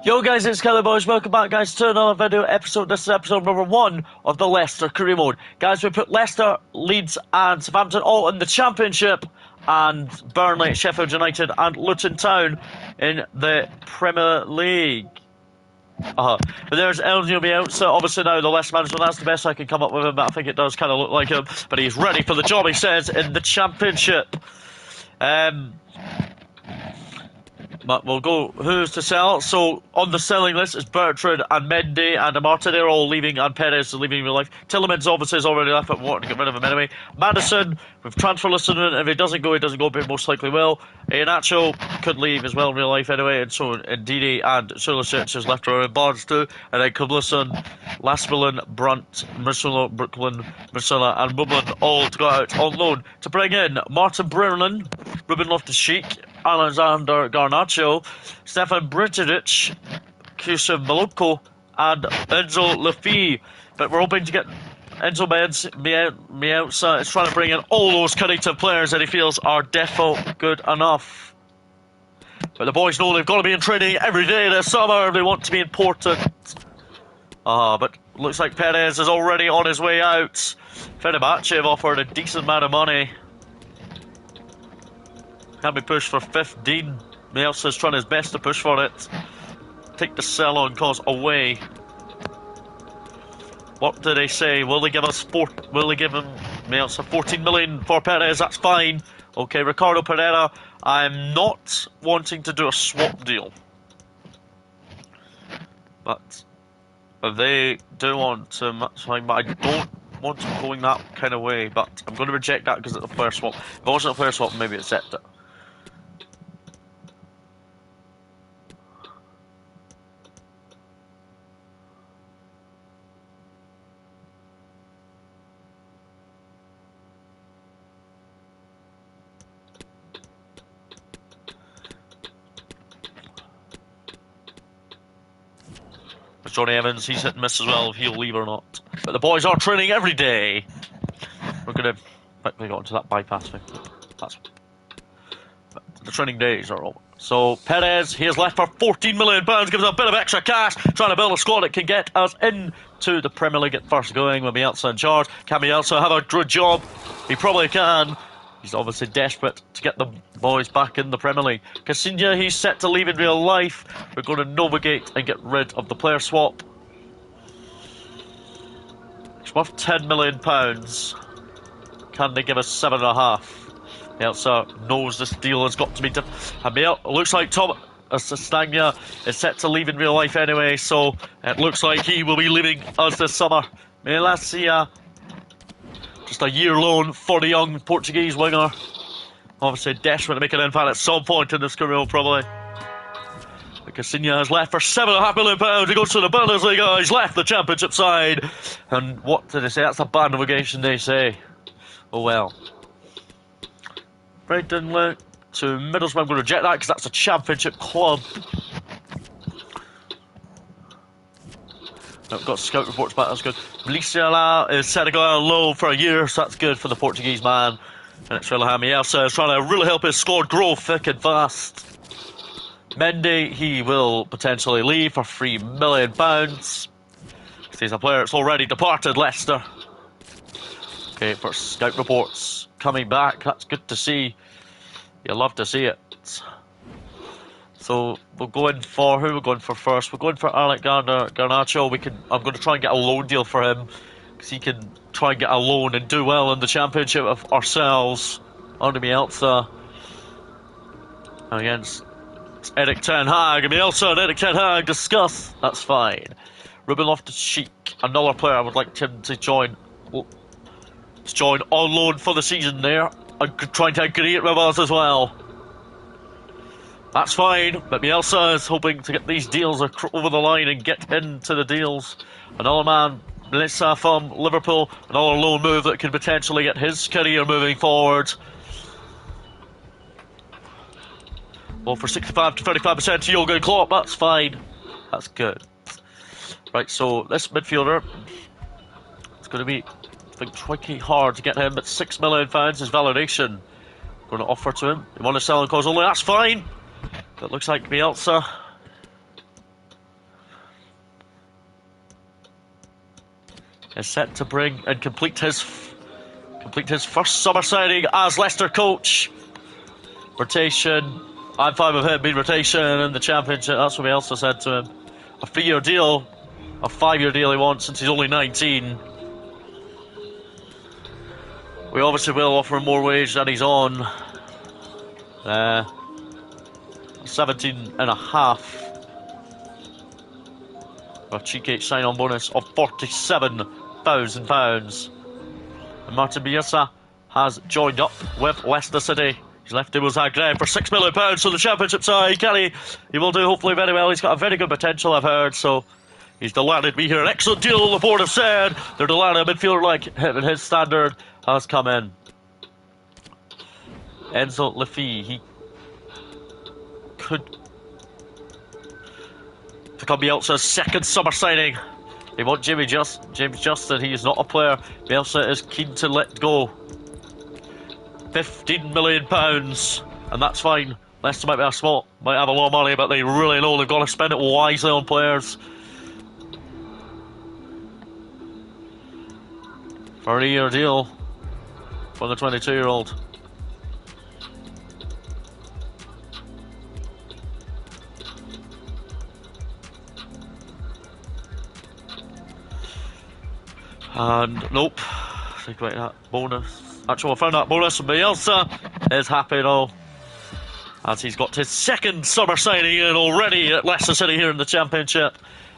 Yo guys, it's Kelly Boys. Welcome back guys to another video episode. This is episode number 1 of the Leicester career mode. Guys, we put Leicester, Leeds and Southampton all in the Championship, and Burnley, Sheffield United and Luton Town in the Premier League. But there's Bielsa. Obviously now the Leicester manager, that's the best I can come up with him, but I think it does kind of look like him. But he's ready for the job, he says, in the Championship. But we'll go who's to sell. So on the selling list is Bertrand and Mendy and Amata. They're all leaving, and Perez is leaving in real life. Tillemans obviously is already left, but we want to get rid of him anyway. Madison, with transfer list, if he doesn't go, but he most likely will. Iheanacho could leave as well in real life anyway, and so Ndidi and Sulisic is left around Barnes too. And then Kublisson, Lasmelin, Brunt, Mersula, Brooklyn, Mersula and Mublin all to go out on loan to bring in Martin Brennan, Ruben Loftus-Cheek, Alexander Garnacho, Stefan Britidic, Kusum Maloko, and Enzo Lafie. But we're hoping to get Enzo Bielsa is trying to bring in all those creative players that he feels are defo good enough. But the boys know they've got to be in training every day this summer. They want to be important. But looks like Perez is already on his way out. Fenerbahce have offered a decent amount of money. Can be pushed for 15. Bielsa's trying his best to push for it. Take the sell-on cause away. What do they say? Will they give us will they give him Bielsa 14 million for Perez? That's fine. Okay, Ricardo Pereira. I'm not wanting to do a swap deal, but if they do want him, that's fine. But I don't want him going that kind of way. But I'm going to reject that because it's a player swap. If it wasn't a player swap, maybe accept it. Johnny Evans, he's hit and miss as well, if he'll leave or not. But the boys are training every day. We're going to quickly go into that bypass thing. The training days are over. So Perez, he has left for £14 million, gives us a bit of extra cash, trying to build a squad that can get us into the Premier League at first going with Bielsa in charge. Can Bielsa have a good job? He probably can. He's obviously desperate to get the boys back in the Premier League. Casinha, he's set to leave in real life. We're going to navigate and get rid of the player swap. It's worth £10 million. Can they give us 7.5? Bielsa knows this deal has got to be done. And looks like Tom Sestagna is set to leave in real life anyway, so it looks like he will be leaving us this summer. Melacia, just a year loan for the young Portuguese winger. Obviously desperate to make an impact at some point in this career, probably. But Casinha has left for £7.5 million. He goes to the Bundesliga. He's left the Championship side. And what did they say? That's a bad navigation, they say. Oh well. Brighton to Middlesbrough. I'm going to reject that because that's a Championship club. I've got scout reports back, that's good. Melissa is set to go out low for a year, so that's good for the Portuguese man. And it's really Bielsa is trying to really help his squad grow thick and fast. Mendy, he will potentially leave for £3 million. He's a player that's already departed Leicester. Okay, for scout reports coming back, that's good to see. You love to see it. So we'll go in for who we're going for first. We're going for Alexander Garnacho. I'm going to try and get a loan deal for him because he can try and get a loan and do well in the Championship of ourselves under Bielsa against Erik ten Hag. And Bielsa and Erik ten Hag discuss. That's fine. Ruben Loftus-Cheek, another player I would like him to join. Let's join on loan for the season there. I'm trying to agree it with us as well. That's fine, but Bielsa is hoping to get these deals over the line and get into the deals. Another man, Melissa from Liverpool, another loan move that could potentially get his career moving forward. Well, for 65 to 35% to Jurgen Klopp, that's fine. That's good. Right, so this midfielder, it's going to be, I think, tricky hard to get him, but £6 million is validation. Going to offer to him. You want to sell and cause only, that's fine. That looks like Bielsa is set to bring and complete his first summer signing as Leicester coach. Rotation. I'm fine with him being rotation in the Championship. That's what we also said to him. A 3-year deal, a 5-year deal he wants since he's only 19. We obviously will offer him more wage than he's on. 17.5. A cheeky sign-on bonus of £47,000. And Martin Bielsa has joined up with Leicester City. He's left him with Zagreb for £6 million for the Championship side. He will do hopefully very well. He's got a very good potential, I've heard, so he's delighted to be here. An excellent deal, the board have said. They're delighted a midfielder like him and his standard has come in. Enzo Lefebvre, he could become Bielsa's second summer signing. They want James Justin. He is not a player Bielsa is keen to let go. £15 million, and that's fine. Leicester might be might have a lot of money, but they really know they've got to spend it wisely on players. For a 3-year deal for the 22-year-old. And nope, think about that bonus. Actually, I found that bonus, and Bielsa is happy though, as he's got his second summer signing in already at Leicester City here in the Championship.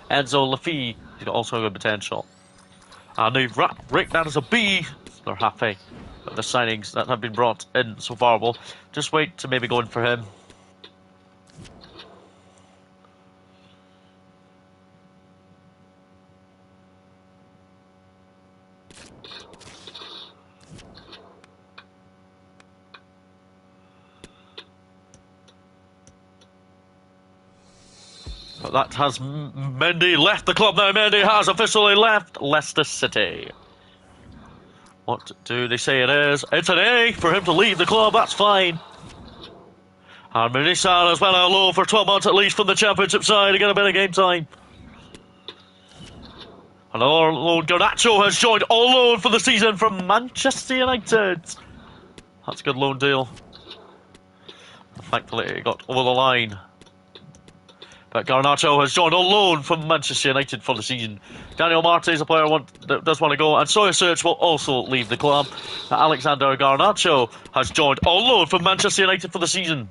Enzo Lefebvre, he's got also good potential. And they've ranked that as a B. They're happy with the signings that have been brought in so far. We'll just wait to maybe go in for him. But that has Mendy left the club now. Mendy has officially left Leicester City. What do they say it is? It's an A for him to leave the club, that's fine. And Munisan has been on loan for 12 months at least from the Championship side to get a bit of game time. Another loan, Garnacho has joined all loan for the season from Manchester United. That's a good loan deal. Thankfully it got over the line. But Garnacho has joined on loan from Manchester United for the season. Daniel Marte is a player that does want to go, and Sawyer Search will also leave the club. Alexander Garnacho has joined on loan from Manchester United for the season.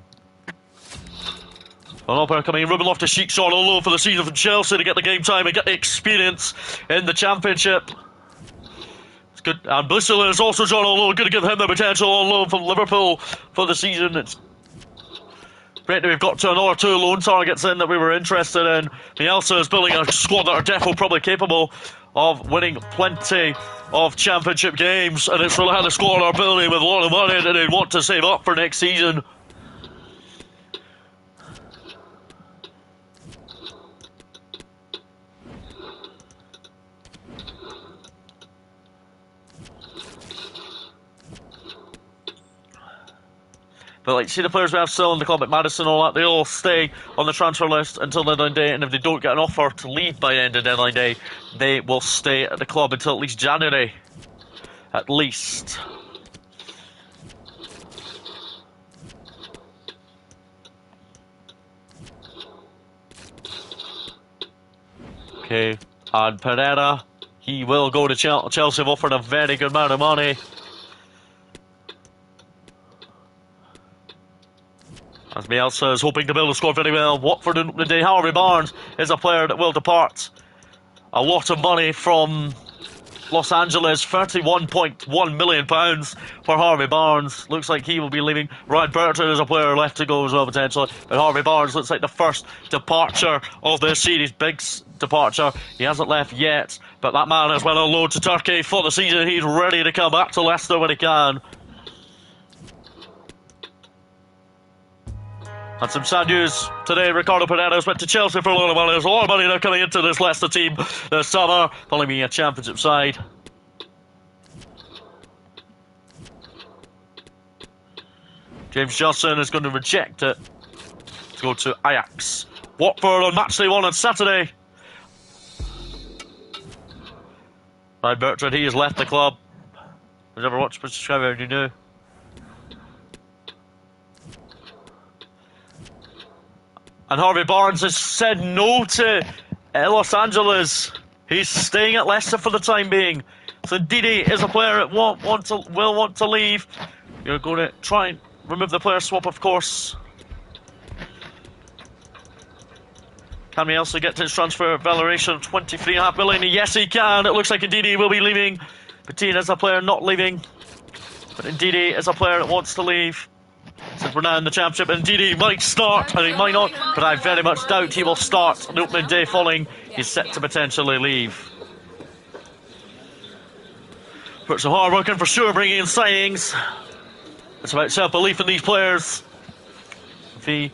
Another player coming in, Ruben Loftus-Cheek, joined on loan for the season from Chelsea to get the game time and get the experience in the Championship. It's good. And Blissel is also joined on loan, going to give him the potential on loan from Liverpool for the season. It's great that we've got to another 2 loan targets in that we were interested in. Bielsa is building a squad that are definitely probably capable of winning plenty of Championship games, and it's really how the squad are building with a lot of money that they want to save up for next season. But like, see the players we have still in the club at Madison and all that, they all stay on the transfer list until deadline day, and if they don't get an offer to leave by the end of deadline day, they will stay at the club until at least January. At least. Okay, and Pereira, he will go to Chelsea, have offered a very good amount of money. As Bielsa is hoping to build a squad very well. Watford in the day. Harvey Barnes is a player that will depart. A lot of money from Los Angeles. £31.1 million for Harvey Barnes. Looks like he will be leaving. Ryan Bertrand is a player left to go as well, potentially. But Harvey Barnes looks like the first departure of this series. Big departure. He hasn't left yet. But that man has went on loan to Turkey for the season. He's ready to come back to Leicester when he can. And some sad news today, Ricardo Pereira's went to Chelsea for a lot of money. There's a lot of money now coming into this Leicester team this summer, following being a Championship side. James Justin is going to reject it to go to Ajax. Watford on matchday 1 on Saturday. Ryan Bertrand, he has left the club. Has ever watched Mr. Scriver, you knew. And Harvey Barnes has said no to Los Angeles. He's staying at Leicester for the time being. So Ndidi is a player that will want to leave. You're going to try and remove the player swap, of course. Can we also get to his transfer valuation of 23.5 million? Yes, he can. It looks like Ndidi will be leaving. Patine is a player not leaving. But Ndidi is a player that wants to leave. Since we're now in the championship, Ndidi might start, and he might not, but I very much doubt he will start on the opening day following. He's set to potentially leave. But so hard working for sure, bringing in signings. It's about self-belief in these players. If he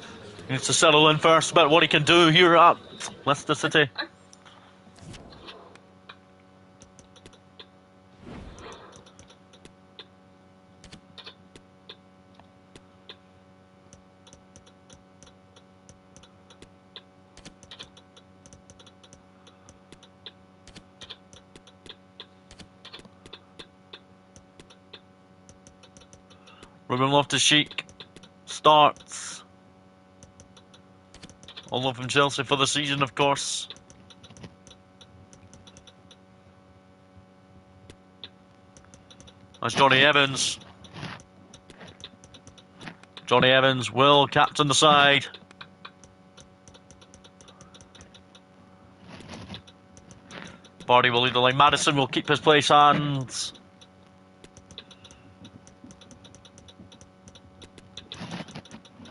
needs to settle in first about what he can do here at Leicester City. Ruben Loftus-Cheek starts. All love from Chelsea for the season, of course. That's Johnny Evans. Johnny Evans will captain the side. Bardi will lead the line. Madison will keep his place and...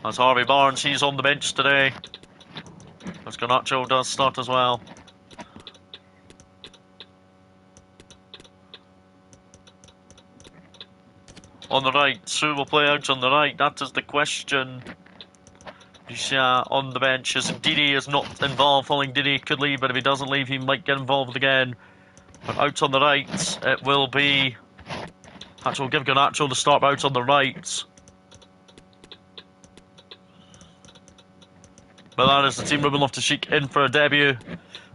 That's Harvey Barnes, he's on the bench today. As Garnacho does start as well. On the right, who will play out on the right? That is the question. Lucia on the bench, as Ndidi is not involved. Following Ndidi could leave, but if he doesn't leave, he might get involved again. But out on the right, it will be... Actually, we'll give Garnacho the start out on the right. But that is the team. Ruben Loftus-Cheek in for a debut.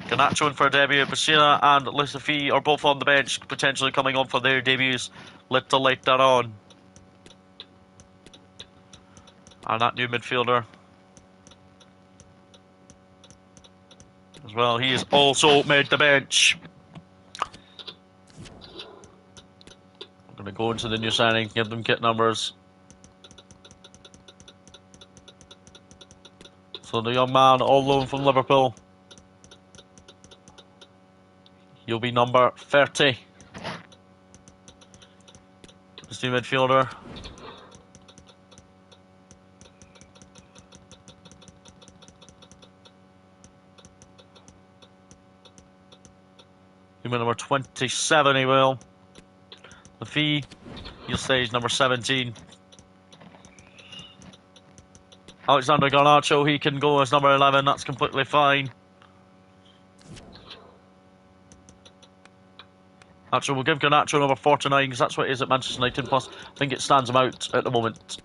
Garnacho in for a debut. Basila and Lissafi are both on the bench, potentially coming on for their debuts little later on. And that new midfielder as well, he has also made the bench. I'm going to go into the new signing, give them kit numbers. So the young man, all loan from Liverpool. He'll be number 30. This new midfielder. He'll be number 27, he will. The fee, he'll say he's number 17. Alexander Garnacho, he can go as number 11, that's completely fine. Actually, we'll give Garnacho number 49 because that's what it is at Manchester United. Plus, I think it stands him out at the moment.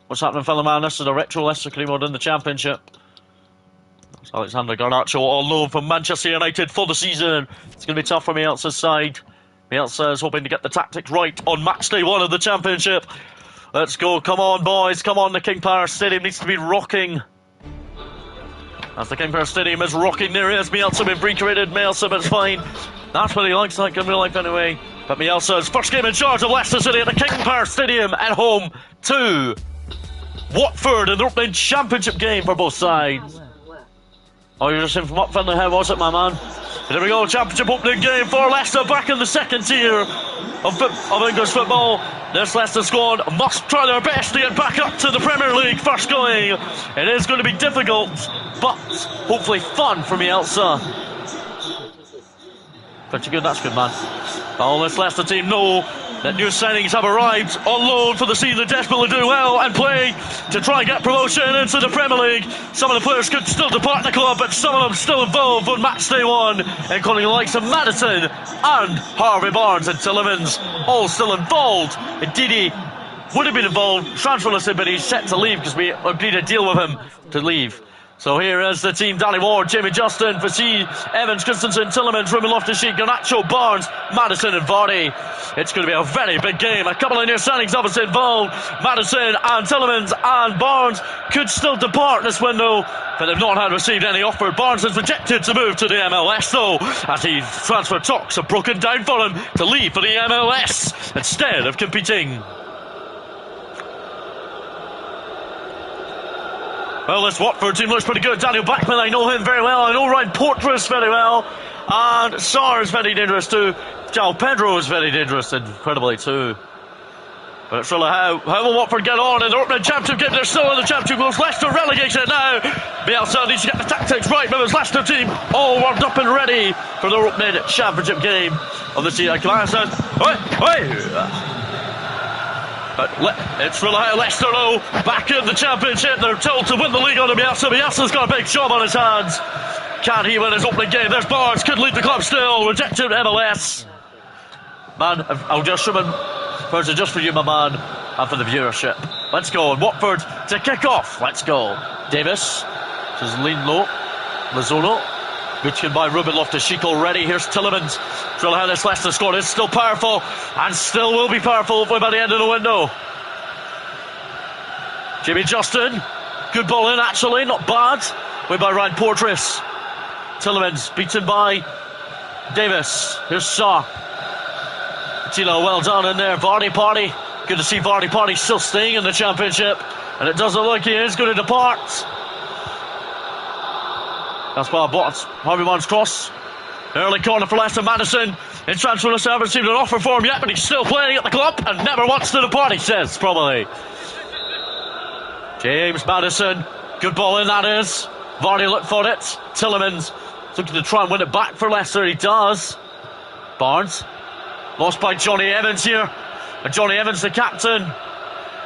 What's happening, fellow man? This is a retro Leicester cream mode in the Championship. That's Alexander Garnacho, all known from Manchester United for the season. It's going to be tough for Bielsa's side. Bielsa is hoping to get the tactics right on match day 1 of the Championship. Let's go. Come on, boys. Come on. The King Power Stadium needs to be rocking. As the King Power Stadium is rocking, there is Bielsa been recreated. Bielsa, but it's fine. That's what he likes like in real life anyway. But Bielsa's first game in charge of Leicester City at the King Power Stadium at home to Watford in the opening Championship game for both sides. Oh, you're just in from up Finley. How was it, my man? There we go, Championship opening game for Leicester, back in the second tier of English football. This Leicester squad must try their best to get back up to the Premier League first going. It is going to be difficult, but hopefully fun for Bielsa. Pretty good, that's good, man. All this Leicester team know that new signings have arrived on loan for the season. They desperately do well and play to try and get promotion into the Premier League. Some of the players could still depart the club, but some of them still involved on match day 1, including the likes of Madison and Harvey Barnes and Tillmans, all still involved. Ndidi would have been involved, transfer listed, but he's set to leave because we agreed a deal with him to leave. So here is the team: Danny Ward, Jamie Justin, Vassie, Evans, Christensen, Tillemans, Ruben Loftus-Cheek, Garnacho, Barnes, Madison and Vardy. It's going to be a very big game. A couple of new signings obviously involved. Madison and Tillemans and Barnes could still depart this window, but they've not had received any offer. Barnes has rejected to move to the MLS though, as his transfer talks have broken down for him to leave for the MLS instead of competing. Well, this Watford team looks pretty good. Daniel Bachmann, I know him very well. I know Ryan Porteous very well. And Sarr is very dangerous too. João Pedro is very dangerous, incredibly too. But it's really how will Watford get on in the opening championship game? They're still in the championship groups. Leicester relegated now. Bielsa needs to get the tactics right with his Leicester team all warmed up and ready for the opening championship game of the season. But it's really how Leicester though, back in the championship. They're told to win the league under Bielsa. Bielsa's got a big job on his hands. Can he win his opening game? There's Barnes, could lead the club still. Rejected MLS. Man, I'll just show him. First, just for you, my man, and for the viewership. Let's go. And Watford to kick off. Let's go. Davis. Just lean low. Lozano. Good kick by Ruben Loftus-Cheek already. Here's Tillemans. Drill how this Leicester squad is still powerful and still will be powerful by the end of the window. Jamie Justin. Good ball in actually, not bad. Way by Ryan Porteous. Tillemans beaten by Davis. Here's Sarr. Tilo, well done in there. Vardy Party. Good to see Vardy Party still staying in the championship. And it doesn't look he is going to depart. That's well bought. Harvey Barnes cross. Early corner for Leicester. Madison in transfer list. Haven't received an offer for him yet, but he's still playing at the club and never wants to depart, he says, probably. James Madison. Good ball in, that is. Vardy looked for it. Tillemans looking to try and win it back for Leicester. He does. Barnes. Lost by Johnny Evans here. And Johnny Evans, the captain,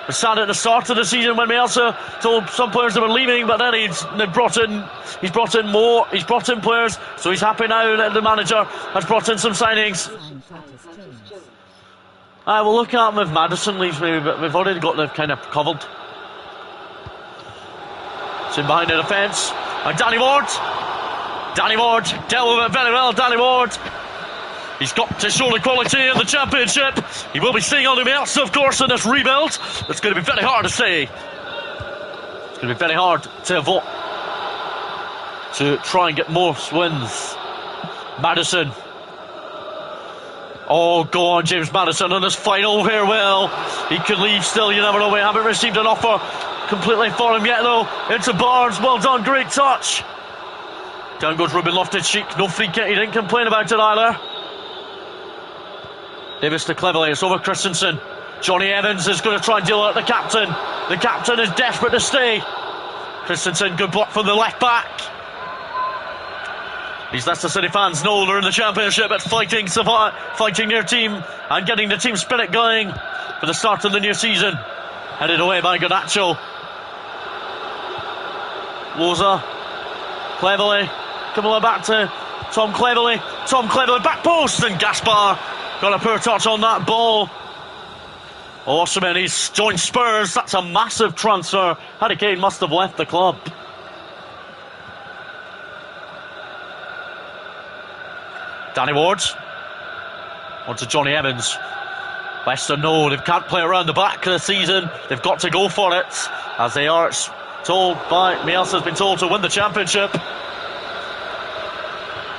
was sad at the start of the season when Bielsa told some players they were leaving, but then he's brought in more. He's brought in players, so he's happy now that the manager has brought in some signings. We'll look at him if Madison leaves maybe, but we've already got the kind of covered. It's in behind the defence. And Danny Ward. Danny Ward dealt with it very well. Danny Ward. He's got to show the quality in the championship. He will be staying on the Bielsa, of course, in this rebuild. It's going to be very hard to say. It's going to be very hard to vote to try and get more wins. Madison. Oh, go on, James Madison on his final farewell. He could leave still, you never know. We haven't received an offer completely for him yet, though. Into Barnes, well done, great touch. Down goes Ruben Loftus-Cheek, no free kick, he didn't complain about it either. Davis to Cleverley, it's over Christensen. Johnny Evans is going to try and deal with the captain. The captain is desperate to stay. Christensen, good block from the left back. These Leicester City fans know they're in the championship at fighting their team and getting the team spirit going for the start of the new season. Headed away by Garnacho. Loza. Cleverley. Coming back to Tom Cleverley. Tom Cleverley, back post, and Gaspar got a poor touch on that ball. Awesome, and he's joined Spurs. That's a massive transfer. Harry Kane must have left the club. Danny Ward. On to Johnny Evans. Leicester know they can't play around the back of the season. They've got to go for it, as they are told by Bielsa has been told to win the championship.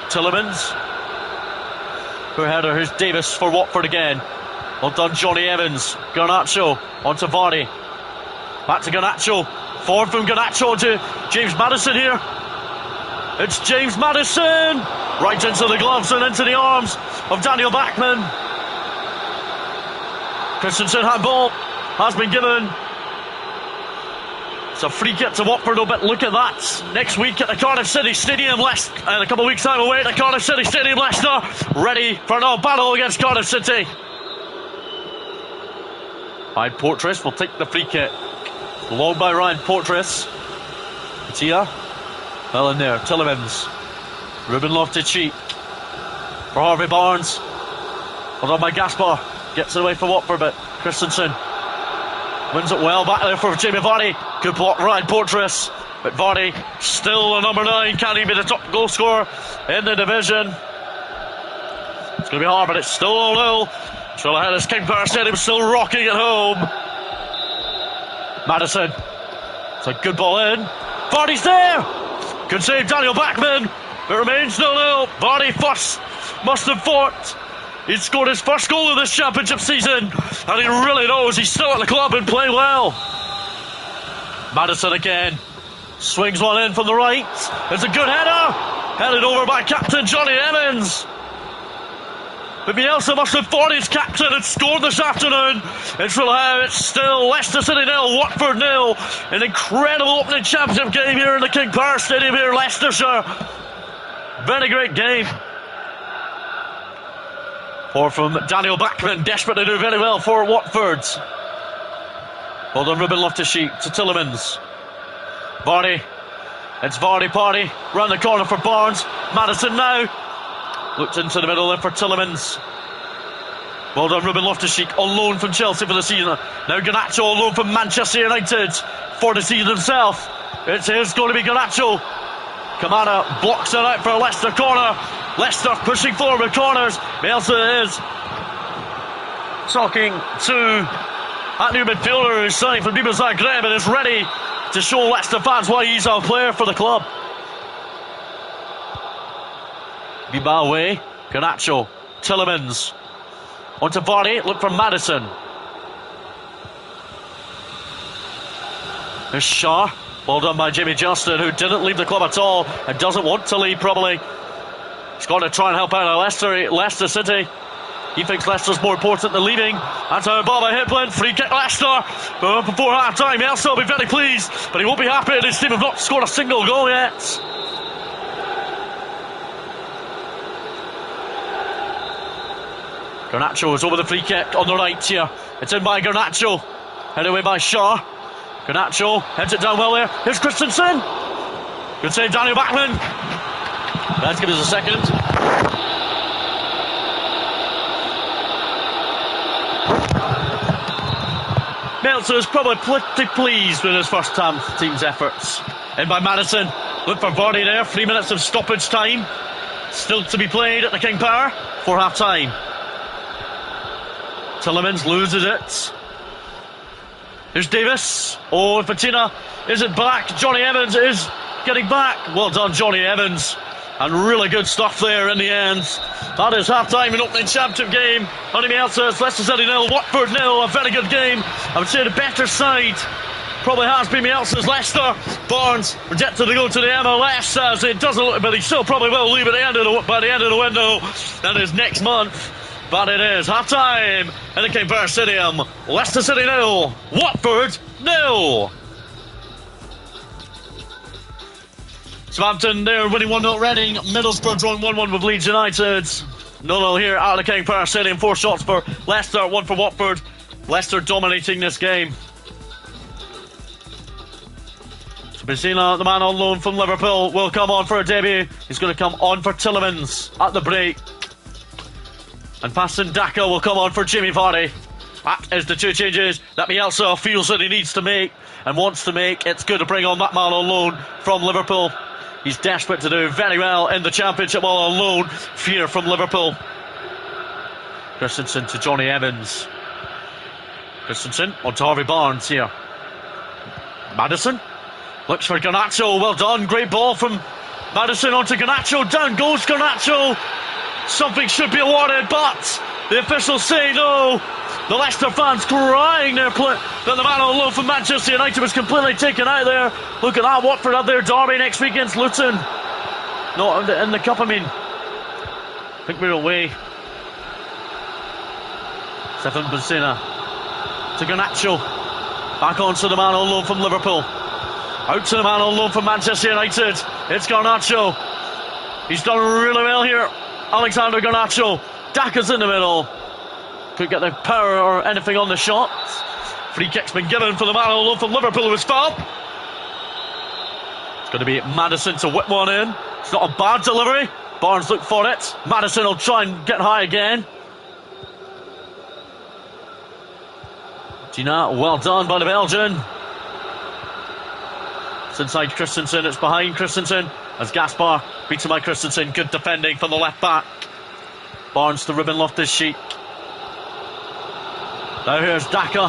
Tillemans. Poor header. Here's Davis for Watford again. Well done, Johnny Evans. Garnacho onto Vardy. Back to Garnacho. Forward from Garnacho to James Madison here. It's James Madison. Right into the gloves and into the arms of Daniel Bachmann. Christensen handball has been given. It's a free kick to Watford, but look at that. Next week at the Cardiff City Stadium, Leicester, and a couple of weeks' time away at the Cardiff City Stadium, Leicester, ready for another battle against Cardiff City. Ryan Porteous will take the free kick. Long by Ryan Porteous. Tia. Well in there. Tillemans. Ruben Loftus-Cheek. For Harvey Barnes. Hold on by Gaspar. Gets it away for Watford, but Christensen wins it well. Back there for Jamie Vardy. Good block, Ryan Porteous. But Vardy, still a number 9, can he be the top goal scorer in the division? It's going to be hard, but it's still 0-0. Thriller ahead as King Power Stadium still rocking at home. Maddison. It's a good ball in. Vardy's there. Good save, Daniel Bachmann. It remains 0-0. Vardy first must have fought. He's scored his first goal of this championship season, and he really knows he's still at the club and playing well. Maddison again. Swings one in from the right. It's a good header. Headed over by captain Johnny Evans. But Bielsa must have thought his captain had scored this afternoon. It's still Leicester City 0, Watford 0. An incredible opening championship game here in the King Power Stadium here in Leicestershire. Very great game. Or from Daniel Bachmann, desperate to do very well for Watford. Well done, Ruben Loftus-Cheek to Tielemans. Vardy. It's Vardy party. Round the corner for Barnes. Maddison now. Looked into the middle there for Tielemans. Well done, Ruben Loftus-Cheek on loan from Chelsea for the season. Now Garnacho on loan from Manchester United for the season himself. It is going to be Garnacho. Kamara blocks it out for a Leicester corner. Leicester pushing forward with corners. Bielsa is talking to that new midfielder who's signed from Dinamo Zagreb and is ready to show Leicester fans why he's our player for the club. Bilbao away. Garnacho. Tielemans. Onto Vardy. Look for Maddison. There's Shaw. Well done by Jimmy Justin, who didn't leave the club at all and doesn't want to leave probably. He's got to try and help out Leicester City. He thinks Leicester's more important than leaving. That's how Baba Hipland. Free kick Leicester. But before half time, Bielsa will be very pleased, but he won't be happy. His team have not scored a single goal yet. Garnacho is over the free kick on the right here. It's in by Garnacho. Headed away by Shaw. Garnacho heads it down well there. Here's Christensen. Good save, Daniel Bachmann. Let's give us a second. Bielsa is probably pretty pleased with his first team's efforts. In by Maddison. Look for Vardy there. 3 minutes of stoppage time. Still to be played at the King Power for half time. Tielemans loses it. Here's Davis. Oh, Fatina isn't back. Johnny Evans is getting back. Well done, Johnny Evans. And really good stuff there in the end. That is half-time in opening championship game. Honey Bielsa, it's Leicester City 0, Watford 0. A very good game. I would say the better side probably has been Bielsa's Leicester. Barnes rejected to go to the MLS as it doesn't look, but he still probably will leave at the end of by the end of the window. That is next month. But it is half-time in the King Power Stadium. Leicester City 0, Watford 0. Southampton, they're winning 1-0 Reading. Middlesbrough drawing 1-1 with Leeds United. 0-0 here at the King Power Stadium. 4 shots for Leicester, 1 for Watford. Leicester dominating this game. Messina, the man on loan from Liverpool, will come on for a debut. He's going to come on for Tielemans at the break. And Paston Daka will come on for Jimmy Vardy. That is the 2 changes that Bielsa feels that he needs to make and wants to make. It's good to bring on that man on loan from Liverpool. He's desperate to do very well in the Championship while on loan. Fear from Liverpool. Christensen to Johnny Evans. Christensen onto Harvey Barnes here. Maddison looks for Garnacho. Well done. Great ball from Maddison onto Garnacho. Down goes Garnacho. Something should be awarded, but the officials say no. The Leicester fans crying that the man on loan from Manchester United was completely taken out there. Look at that, Watford have their derby next week against Luton. Not in the cup, I mean. I think we're away. Stefan Benzina to Garnacho. Back on to the man on loan from Liverpool. Out to the man on loan from Manchester United. It's Garnacho. He's done really well here. Alexander Garnacho. Daka's in the middle. Couldn't get the power or anything on the shot. Free kick's been given for the man on loan from Liverpool who was fouled. It's going to be Maddison to whip one in. It's not a bad delivery. Barnes looked for it. Maddison will try and get high again. Gina, well done by the Belgian. It's inside Christensen, it's behind Christensen as Gaspar beaten by Christensen. Good defending from the left back. Barnes to Ruben Loftus-Cheek. Now here's Daka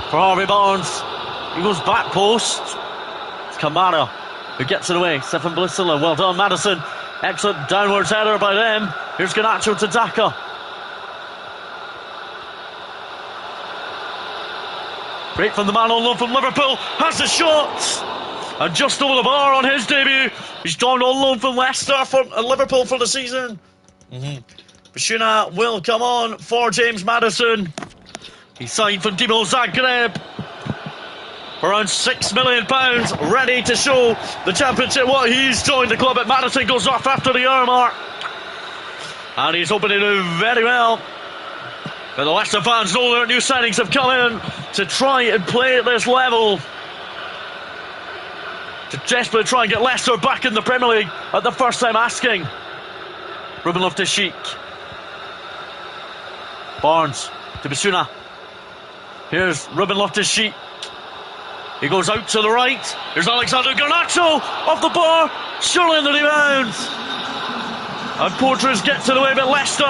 for Harvey Barnes. He goes back post. It's Kamara who gets it away. Stefan Blissela, well done Madison. Excellent downwards header by them. Here's Garnacho to Daka. Great from the man on loan from Liverpool. Has a shot. And just over the bar on his debut. He's gone on loan from Leicester for Liverpool for the season. Bashuna will come on for James Maddison. He signed from Dinamo Zagreb for around £6 million, ready to show the Championship what he's joined the club at. Maddison goes off after the hour mark. And he's hoping to do very well. But the Leicester fans know their new signings have come in to try and play at this level. To desperately try and get Leicester back in the Premier League at the first time asking. Ruben Loftus-Cheek. Barnes to Basuna. Here's Ruben Loftus-Cheek. He goes out to the right. Here's Alexander Garnacho off the bar. Surely in the rebound. And Porters gets it away, but Leicester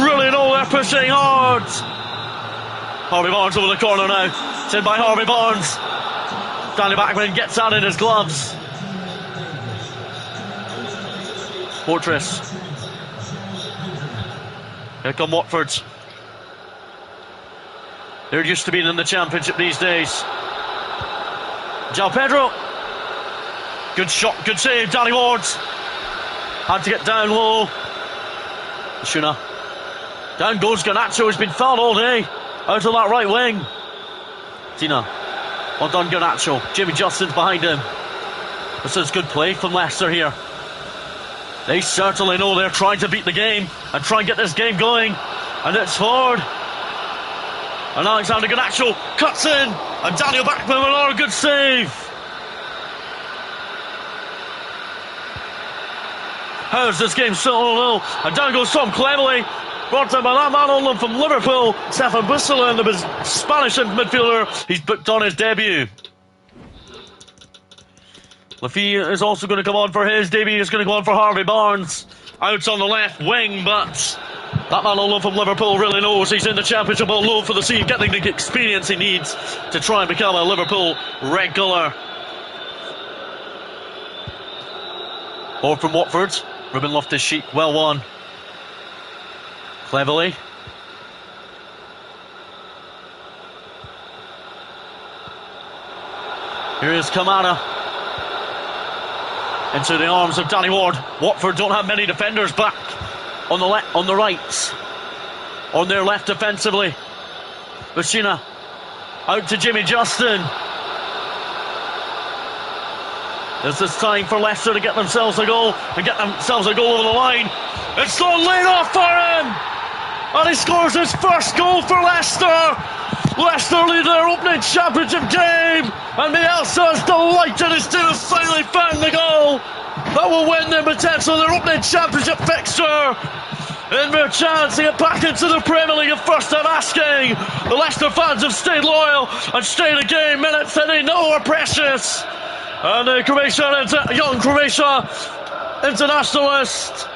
really know they're pushing hard. Harvey Barnes over the corner now. It's in by Harvey Barnes. Danny Backman gets out in his gloves. Portress. Here come Watford. They're used to being in the Championship these days. João Pedro. Good shot, good save, Danny Ward. Had to get down low. Shuna. Down goes Garnacho, who's been fouled all day. Out of that right wing. Tina. Well done, Garnacho. Jimmy Justin's behind him. This is good play from Leicester here. They certainly know they're trying to beat the game and try and get this game going. And it's forward. And Alexander Garnacho cuts in. And Daniel Backman with another good save. How's this game still 0-0? And down goes Tom Cleverley. Brought down by that man on loan from Liverpool. Stefan Bissell, the Spanish midfielder. He's booked on his debut. Lafille is also going to come on for his debut. He's going to go on for Harvey Barnes. Out on the left wing, but that man on loan from Liverpool really knows he's in the Championship on loan for the season, getting the experience he needs to try and become a Liverpool regular. Or from Watford, Ruben Loftus-Cheek, well won. Cleverly. Here is Kamara. Into the arms of Danny Ward. Watford don't have many defenders back on the right. On their left defensively. Bashina. Out to Jimmy Justin. This is time for Leicester to get themselves a goal and get themselves a goal over the line. It's not laid off for him! And he scores his first goal for Leicester! Leicester lead their opening Championship game! And Bielsa is delighted his team has finally found the goal that will win them potentially their opening Championship fixture! In their chance to get back into the Premier League, first time asking. The Leicester fans have stayed loyal and stayed a game. Minutes that they know are precious. And the young Croatia internationalist.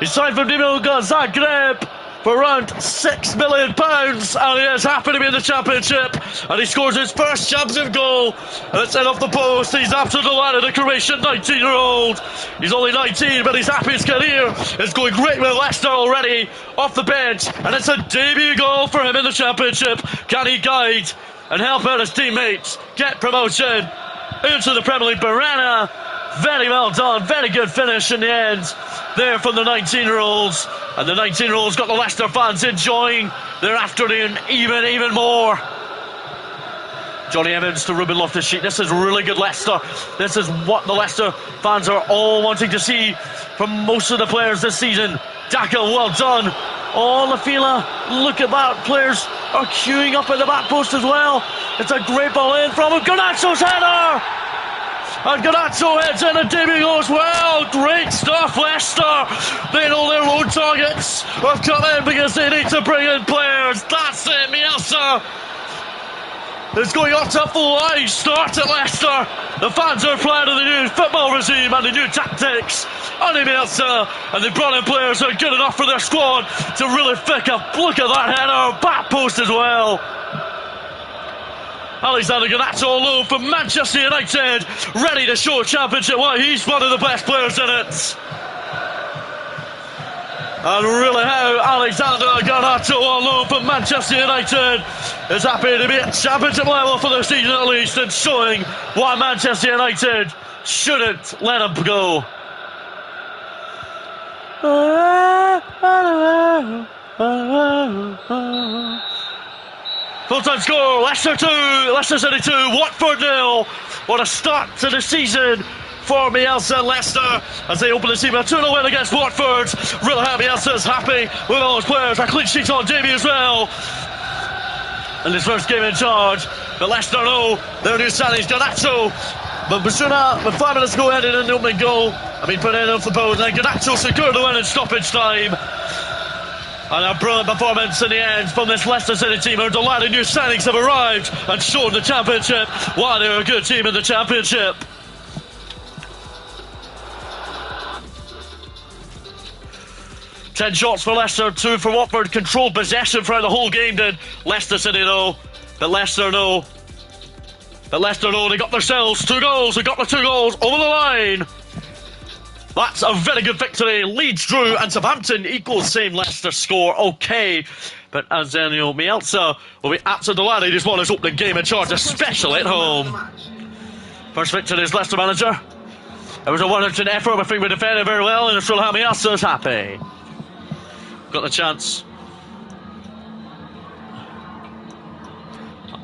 He signed for Dinamo Zagreb for around £6 million, and he is happy to be in the Championship. And he scores his first Championship goal, and it's in off the post. He's absolutely delighted, the Croatian 19-year-old. He's only 19, but he's happy his career is going great with Leicester already off the bench, and it's a debut goal for him in the Championship. Can he guide and help out his teammates get promotion into the Premier League? Barana, very well done, very good finish in the end there from the 19-year-olds, and the 19-year-olds got the Leicester fans enjoying their afternoon even more. Johnny Evans to Ruben Loftus-Cheek. This is really good Leicester. This is what the Leicester fans are all wanting to see from most of the players this season. Daka, well done. Oh, Lafila, look at that. Players are queuing up at the back post as well. It's a great ball in from him. Garnacho's header! And Garnacho heads in and debut goes well. Great stuff, Leicester. They know their own targets have come in because they need to bring in players. That's it, Bielsa. is going up to a flying start at Leicester. The fans are proud of the new football regime and the new tactics. Andy Bielsa, and they brought in players who are good enough for their squad to really pick up. Look at that header, back post as well. Alexander Garnacho on loan from Manchester United, ready to show Championship why he's one of the best players in it. And really how Alexander Garnacho on loan from Manchester United is happy to be at Championship level for the season at least, and showing why Manchester United shouldn't let him go. Full-time score, Leicester 2, Leicester City 2, Watford 0. What a start to the season for Bielsa and Leicester as they open the season with a 2-0 win against Watford. Real happy, Bielsa's happy with all his players. A clean sheet on Davey as well in his first game in charge. But Leicester know their new signings, Garnacho. But Basuna, with 5 minutes to go, headed in the opening goal. Put in off the post, and Garnacho secured the win in stoppage time. And a brilliant performance in the end from this Leicester City team. Our delighted new signings have arrived and shown the Championship why they're a good team in the Championship. Ten shots for Leicester, 2 for Watford. Controlled possession throughout the whole game did Leicester City though. But Leicester know they got themselves 2 goals. They got the 2 goals over the line. That's a very good victory. Leeds drew and Southampton equals same Leicester score. Okay, but Antonio Bielsa will be absolutely delighted. He's won his opening game in charge, especially at home. First victory as Leicester manager. It was a 100% effort. I think we defended very well, and Raul Bielsa is happy. Got the chance.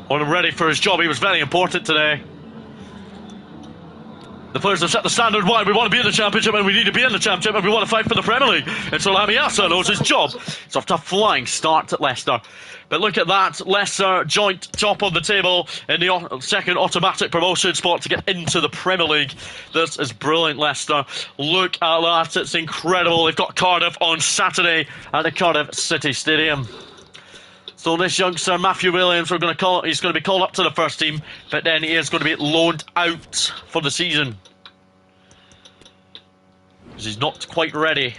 On him ready for his job. He was very important today. The players have set the standard why we want to be in the Championship, and we need to be in the Championship, and we want to fight for the Premier League. And so Bielsa knows his job. It's off to a flying start at Leicester. But look at that, Leicester joint top of the table in the second automatic promotion spot to get into the Premier League. This is brilliant, Leicester. Look at that, it's incredible. They've got Cardiff on Saturday at the Cardiff City Stadium. So this youngster, Matthew Williams, he's going to be called up to the first team, but then he is going to be loaned out for the season. Because he's not quite ready.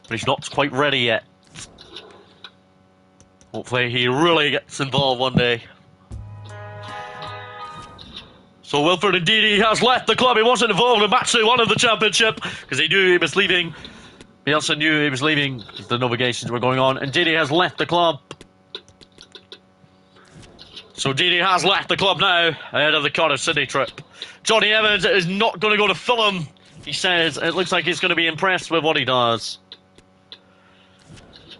But he's not quite ready yet. Hopefully he really gets involved one day. So Wilfred Ndidi has left the club. He wasn't involved in match day 1 of the Championship because he knew he was leaving. Bielsa knew he was leaving because the notifications were going on. And Ndidi has left the club. So Ndidi has left the club now ahead of the Cardiff City trip. Johnny Evans is not going to go to Fulham. He says it looks like he's going to be impressed with what he does.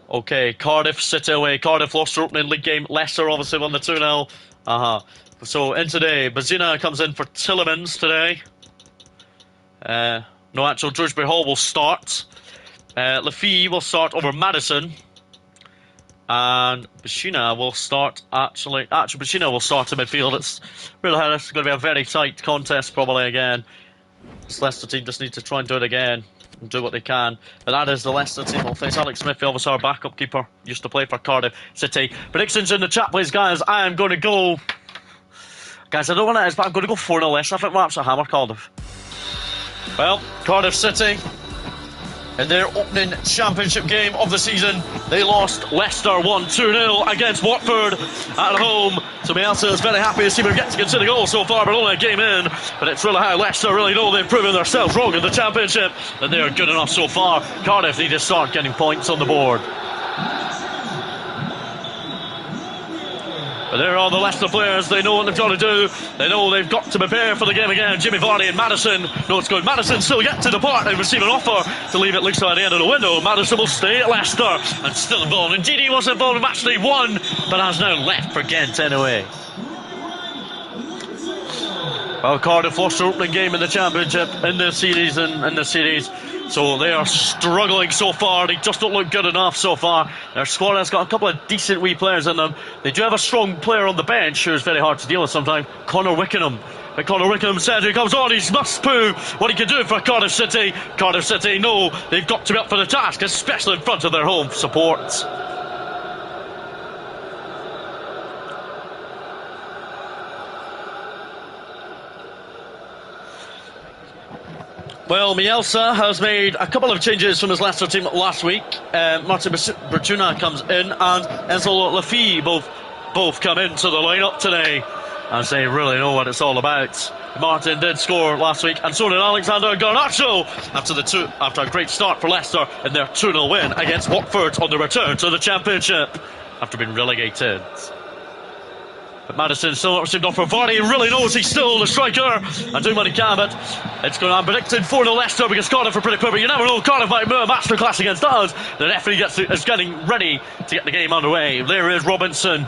Okay, Cardiff City away. Cardiff lost their opening league game. Leicester obviously won the 2-0. So in today, Bazina comes in for Tillemans today. No, actual Drewsbury Hall will start. Lafille will start over Madison. And Bashina will start, actually Bashina will start in midfield. It's really going to be a very tight contest probably again. This Leicester team just need to try and do it again. And do what they can. But that is the Leicester team. We'll face Alex Smith, obviously our backup keeper. Used to play for Cardiff City. Predictions in the chat, please, guys. I am going to go... Guys, I don't know what it is, but I'm going to go 4-0 Leicester. I think we'll absolutely hammer Cardiff. Well, Cardiff City, in their opening Championship game of the season, they lost. Leicester won 2-0 against Watford at home. So Bielsa is very happy to see them get to consider goals so far, but only a game in. But it's really how Leicester really know they've proven themselves wrong in the Championship, and they are good enough so far. Cardiff need to start getting points on the board. But there are the Leicester players. They know what they've got to do. They know they've got to prepare for the game again. Jimmy Vardy and Madison. No, it's good. Madison still yet to depart and receive an offer to leave it. Looks like at the end of the window. Madison will stay at Leicester and still involved. Indeed, he was involved in match day 1, but has now left for Ghent anyway. Well, Cardiff lost their opening game in the Championship, in the series, so they are struggling so far. They just don't look good enough so far. Their squad has got a couple of decent wee players in them. They do have a strong player on the bench who is very hard to deal with sometimes, Connor Wickenham. But Connor Wickenham said he comes on, he must prove what he can do for Cardiff City. Cardiff City know they've got to be up for the task, especially in front of their home support. Well, Bielsa has made a couple of changes from his Leicester team last week. Martin Bertuna comes in and Enzo Lafille both come into the lineup today, as they really know what it's all about. Martin did score last week, and so did Alexander Garnacho after a great start for Leicester in their 2-0 win against Watford on the return to the Championship after being relegated. But Madison still not received off for Vardy. He really knows he's still the striker and doing what he can, but it's going to be predicted 4-0 Leicester because Cardiff are pretty poor, but you never know, Cardiff might do a masterclass against us. The referee is getting ready to get the game underway. There is Robinson.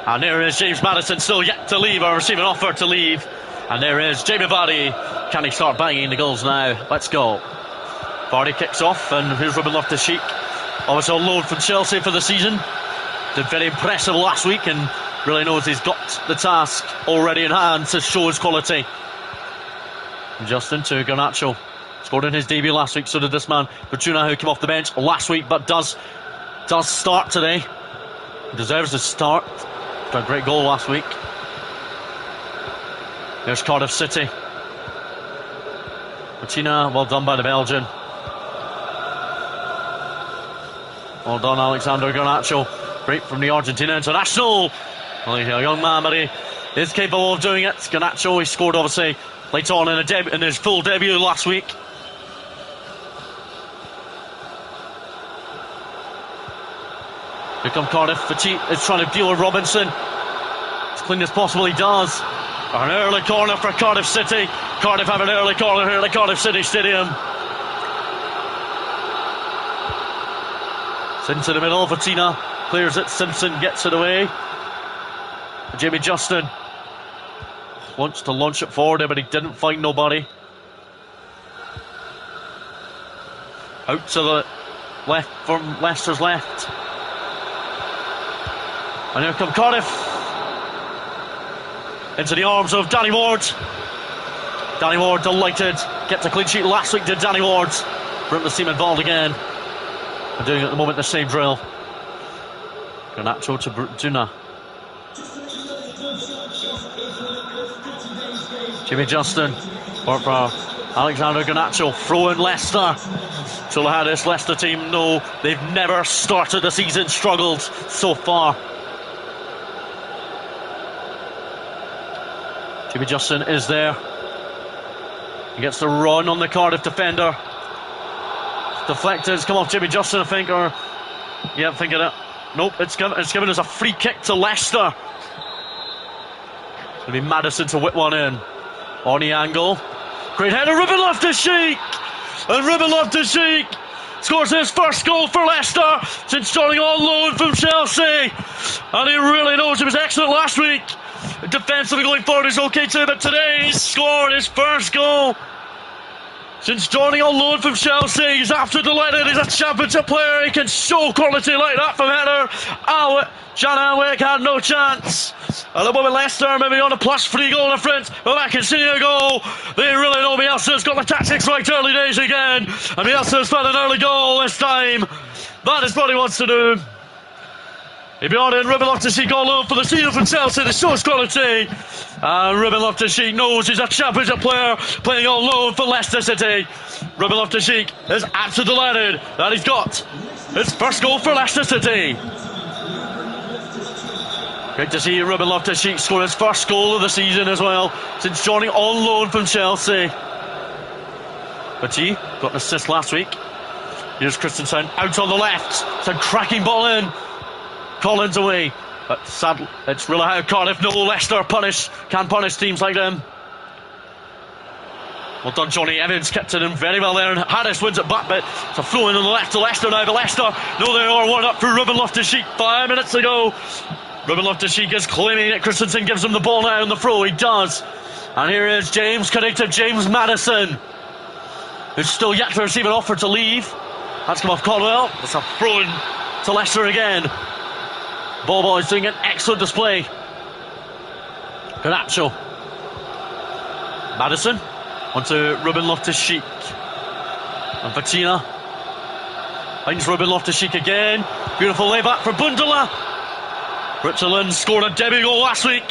And there is James Maddison, still yet to leave, or receiving an offer to leave. And there is Jamie Vardy. Can he start banging the goals now? Let's go. Vardy kicks off, and here's Ruben Loftus-Cheek. Obviously on loan from Chelsea for the season. Did very impressive last week and really knows he's got the task already in hand to show his quality. Justin to Garnacho. Scored in his debut last week, so did this man Bertuna, who came off the bench last week but does start today. He deserves to start. Got a great goal last week. There's Cardiff City. Bertuna, well done by the Belgian. Well done, Alexander Garnacho. Great from the Argentina international. Well, he's a young man, but he is capable of doing it. Garnacho, he scored obviously late on in his full debut last week. Here come Cardiff. Fati is trying to deal with Robinson. As clean as possible he does. An early corner for Cardiff City. Cardiff have an early corner here at the Cardiff City Stadium. It's into the middle. Fatina clears it. Simpson gets it away. Jamie Justin wants to launch it forward there, but he didn't find nobody. Out to the left from Leicester's left. And here come Cardiff. Into the arms of Danny Ward. Danny Ward delighted. Kept a clean sheet last week, did Danny Ward. Brought the team involved again. And doing at the moment the same drill. Garnacho to Bertuna. Jimmy Justin. For Alexander Garnacho. Throwing Leicester. So how this Leicester team know they've never started the season struggled so far. Jimmy Justin is there. He gets the run on the Cardiff defender. Deflected. It's come off Jimmy Justin, I think, or yeah, I'm thinking it. Nope, it's given us a free kick to Leicester. It'll be Maddison to whip one in. On the angle. Great header, Ruben Loftus-Cheek! And Ruben Loftus-Cheek scores his first goal for Leicester since starting on loan from Chelsea. And he really knows he was excellent last week. Defensively going forward is okay too, but today he's scored his first goal since joining on loan from Chelsea. He's absolutely delighted. He's a championship player. He can show quality like that from header. Jan Alwick had no chance. And the moment Leicester maybe on a +3 goal difference, but that can see a goal. They really know Bielsa's got the tactics right early days again, and Bielsa's found an early goal this time. That is what he wants to do. He'll be on in. Ruben Loftus-Cheek on loan for the season from Chelsea to show his quality. Ruben Loftus-Cheek knows he's a championship player playing on loan for Leicester City. Ruben Loftus-Cheek is absolutely delighted that he's got his first goal for Leicester City. Great to see Ruben Loftus-Cheek score his first goal of the season as well since joining on loan from Chelsea. But he got an assist last week. Here's Christensen out on the left. It's a cracking ball in. Collins away, but sadly, it's really how Cardiff know Leicester can punish teams like them. Well done, Johnny Evans, kept it in very well there, and Harris wins it back, but it's a throw in on the left to Leicester now, but Leicester know they are 1-up through Ruben Loftus-Cheek 5 minutes ago. Ruben Loftus-Cheek is claiming it. Christensen gives him the ball now on the throw. He does. And here is James, connected James Maddison, who's still yet to receive an offer to leave. That's come off Caldwell. It's a throw in to Leicester again. Ball boys doing an excellent display. Garnacho. Maddison onto Ruben Loftus-Cheek. And Fatina finds Ruben Loftus-Cheek again. Beautiful layback for Bundala. Switzerland scored a debut goal last week.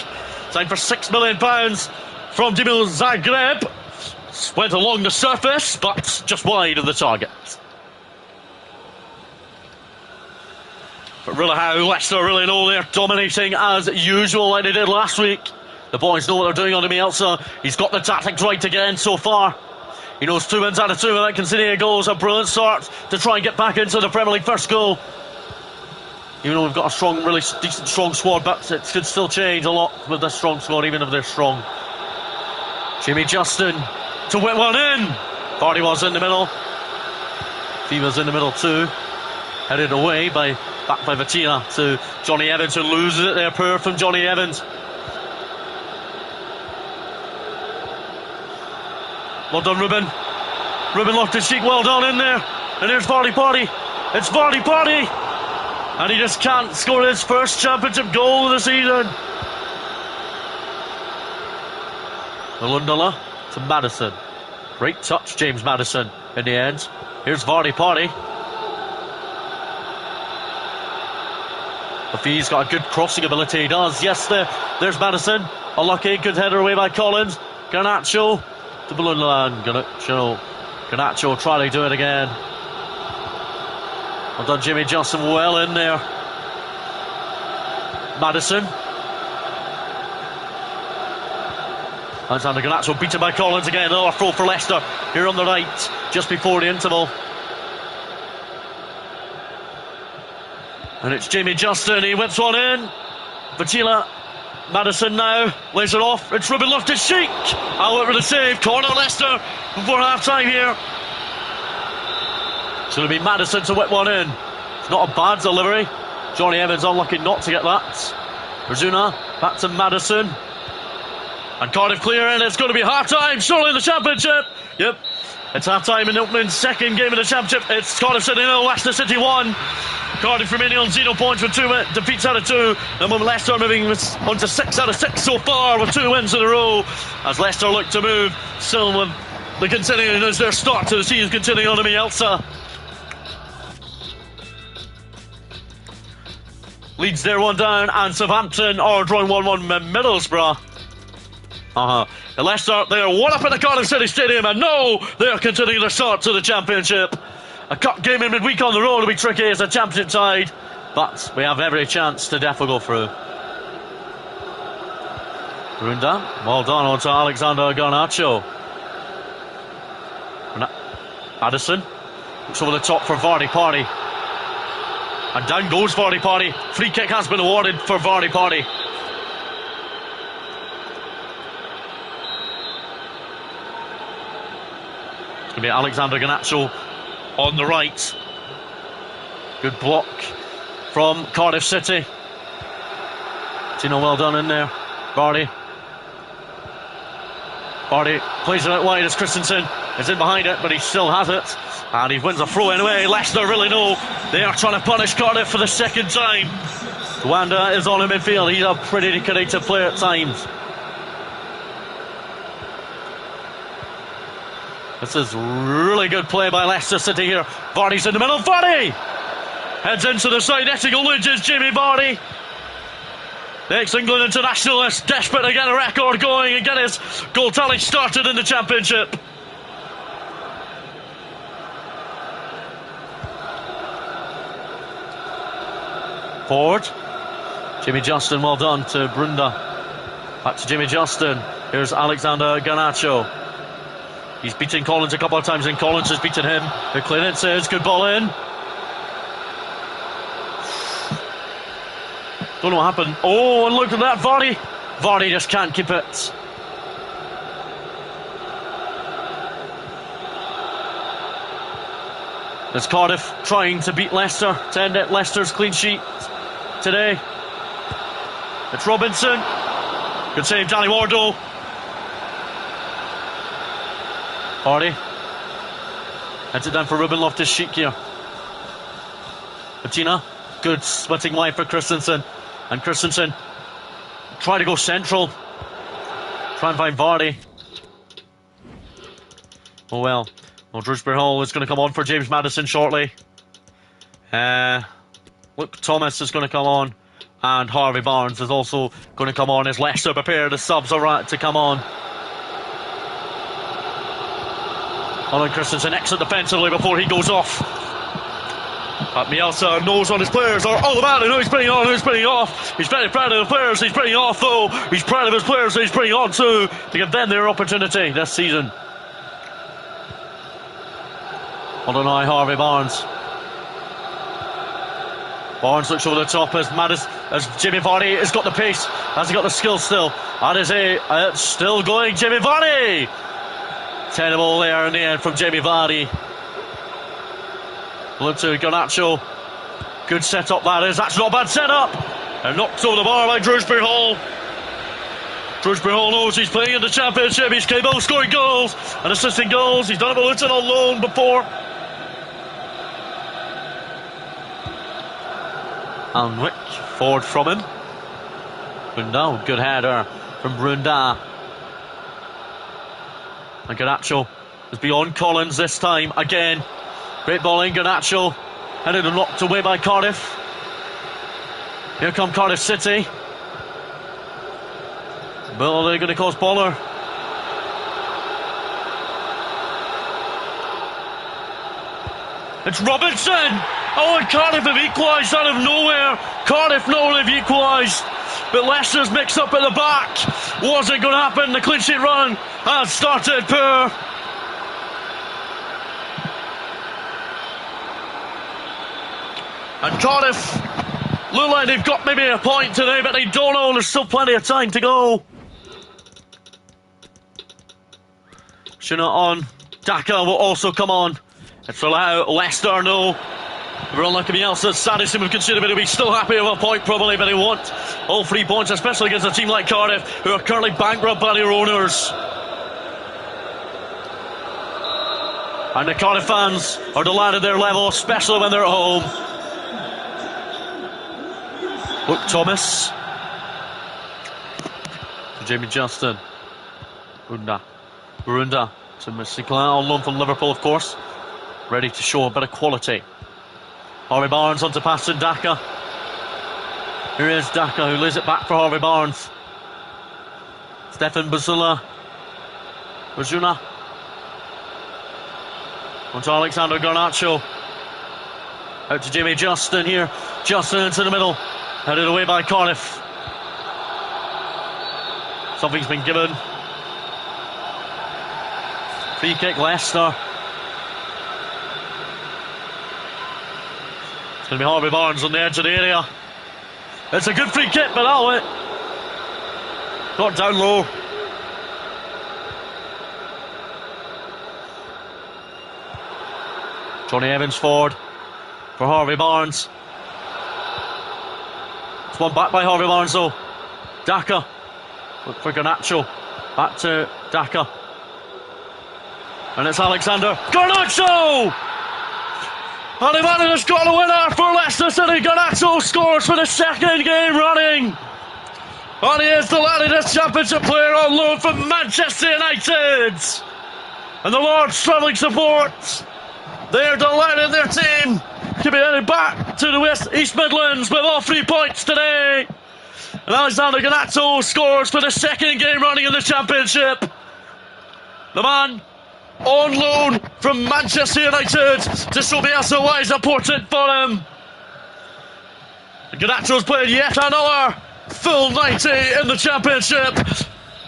Signed for £6 million from Dinamo Zagreb. Went along the surface, but just wide of the target. But really, how Leicester really know they're dominating as usual like they did last week. The boys know what they're doing under Bielsa. He's got the tactics right again so far. He knows 2 wins out of 2 without conceding a goal is a brilliant start to try and get back into the Premier League first goal. Even though we've got a strong, really decent, strong squad, but it could still change a lot with this strong squad, even if they're strong. Jimmy Justin to whip one in. Vardy was in the middle. FIFA's in the middle too. Headed away back by Vatina to Johnny Evans, who loses it there. Poor from Johnny Evans. Well done, Ruben. Ruben Loftus-Cheek, well done in there. And there's Vardy Party. It's Vardy Party. And he just can't score his first championship goal of the season. Malundala to Maddison. Great touch, James Maddison, in the end. Here's Vardy Party. If he's got a good crossing ability, he does. Yes, there's Maddison. Unlucky, good header away by Collins. Garnacho to Malundala and Garnacho trying to do it again. Well done, Jimmy Justin, well in there. Maddison. Alexander Garnacho beaten by Collins again. Another throw for Leicester here on the right, just before the interval. And it's Jimmy Justin, he whips one in. Vatila, Maddison now, lays it off. It's Ruben Loftus-Cheek. However, the save, corner Leicester before half time here. It's going to be Maddison to whip one in. It's not a bad delivery. Johnny Evans unlucky not to get that. Rizuna back to Maddison. And Cardiff clear in. It's going to be half time, surely in the championship. Yep, it's half time in the opening second game of the championship. It's Cardiff City 0, Leicester City 1. Cardiff remaining on 0 points with 2 defeats out of 2. And with Leicester moving on to 6 out of 6 so far with 2 wins in a row. As Leicester look to move, still with the continuing as their start to the season continuing on to Bielsa. Leeds there 1 down, and Southampton are drawing 1-1 with Middlesbrough. Leicester, they are 1 up at the Cardiff City Stadium, and no, they are continuing their start to the championship. A cup game in midweek on the road will be tricky as a championship side, but we have every chance to definitely go through. Runda, well done onto Alexander Garnacho. Addison looks over the top for Vardy Party. And down goes Vardy Party. Free kick has been awarded for Vardy Party. It's going to be Alexander Garnacho on the right. Good block from Cardiff City. Tino well done in there. Vardy plays it out wide as Christensen is in behind it, but he still has it. And he wins a throw anyway. Leicester really know they are trying to punish Cardiff for the second time. Wanda is on in midfield. He's a pretty creative player at times. This is really good play by Leicester City here. Vardy's in the middle. Vardy heads into the side. Netting is Jamie Vardy. The ex-England international is desperate to get a record going and get his goal tally started in the championship. Forward. Jimmy Justin, well done to Brunda. Back to Jimmy Justin. Here's Alexander Garnacho. He's beaten Collins a couple of times, and Collins has beaten him. The clearance is good ball in. Don't know what happened. Oh, and look at that, Vardy. Vardy just can't keep it. There's Cardiff trying to beat Leicester to end it. Leicester's clean sheet today. It's Robinson. Good save, Danny Wardle. Hardy. Heads it down for Ruben Loftus-Cheek here. Bettina. Good splitting wide for Christensen. And Christensen try to go central. Try and find Vardy. Oh well. Well, Drewsbury Hall is going to come on for James Maddison shortly. Luke Thomas is going to come on. And Harvey Barnes is also going to come on as Leicester prepare the subs to come on. Alan Christensen exit defensively before he goes off. But Bielsa knows on his players are all about it. Who's bringing on, who's bringing off. He's very proud of the players he's bringing off, though. He's proud of his players he's bringing on too, to give them their opportunity this season. Hold on, Harvey Barnes. Barnes looks over the top as Jamie Vardy has got the pace. Has he got the skill still? That is it's still going, Jamie Vardy! Terrible there in the end from Jamie Vardy. Look to Garnacho. Good setup that is. That's not a bad setup. And knocked over the bar by Drewsbury Hall. Drewsbury Hall knows he's playing in the Championship. He's capable of scoring goals and assisting goals. He's done it with Luton on loan before. And Wick forward from him. Brunda, good header from Brunda. And Garnacho is beyond Collins this time again. Great ball in, Garnacho. Headed and knocked away by Cardiff. Here come Cardiff City. But they're going to cause Baller. It's Robinson! Oh, and Cardiff have equalised out of nowhere. Cardiff know they've equalised. But Leicester's mixed up at the back. Wasn't going to happen. The clean sheet run has started poor. And Cardiff look like they've got maybe a point today, but they don't know. There's still plenty of time to go. Shuna on. Daka will also come on. It's allowed Leicester, no. We're unlucky Bielsa's saddest we've considered, but he'll be still happy with a point probably, but they want all 3 points, especially against a team like Cardiff, who are currently bankrupt by their owners. And the Cardiff fans are delighted at their level, especially when they're at home. Luke Thomas. Jamie Justin. Brunda. To Missy Klein, on loan from Liverpool, of course. Ready to show a bit of quality. Harvey Barnes onto Paston Daka. Here is Daka, who lays it back for Harvey Barnes. Stefan Bazuna. Onto Alexander Garnacho. Out to Jamie Justin here. Justin into the middle. Headed away by Cardiff. Something's been given. Free kick, Leicester. It's going to be Harvey Barnes on the edge of the area. It's a good free kick, but that'll it. Got down low. Johnny Evans forward for Harvey Barnes. It's one back by Harvey Barnes though. Daka. Look for Garnacho. Back to Daka. And it's Alexander Garnacho! And Ivan has got a winner for Leicester City. Garnacho scores for the 2nd game running. And he is the latest Championship player on loan from Manchester United. And the Lord's travelling support. They're delighted their team to be headed back to the East Midlands with all 3 points today. And Alexander Garnacho scores for the 2nd game running in the Championship. The man on loan from Manchester United to show Bielsa why it's important for him. Garnacho's played yet another full 90 in the Championship.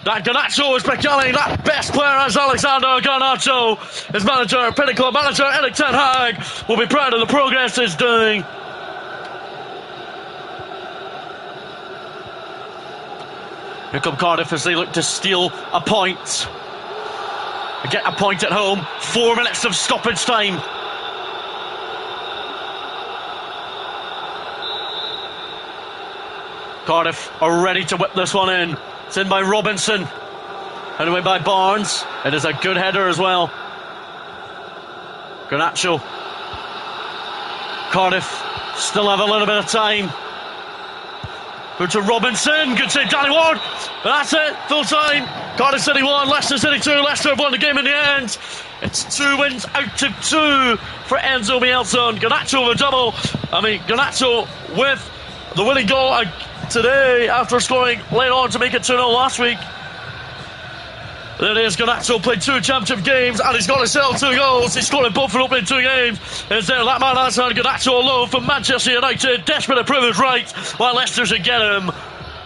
That Garnacho is becoming that best player as Alexander Garnacho. His manager, Pinnacle manager Erik ten Hag, will be proud of the progress he's doing. Here come Cardiff as they look to steal a point. Get a point at home. 4 minutes of stoppage time. Cardiff are ready to whip this one in. It's in by Robinson. Headed away by Barnes. It is a good header as well. Garnacho. Cardiff still have a little bit of time. Good to Robinson. Good save, Danny Ward. But that's it. Full time. Cardiff City 1, Leicester City 2. Leicester have won the game in the end. It's 2 wins out of 2 for Enzo Bielsa. And Garnacho with a double. Garnacho with the winning goal today after scoring late on to make it 2-0 last week. There it is, Garnacho played 2 championship games and he's got himself 2 goals. He scored in both for opening 2 games. Is there that man outside Garnacho alone from Manchester United, desperate to prove his right while Leicester should get him.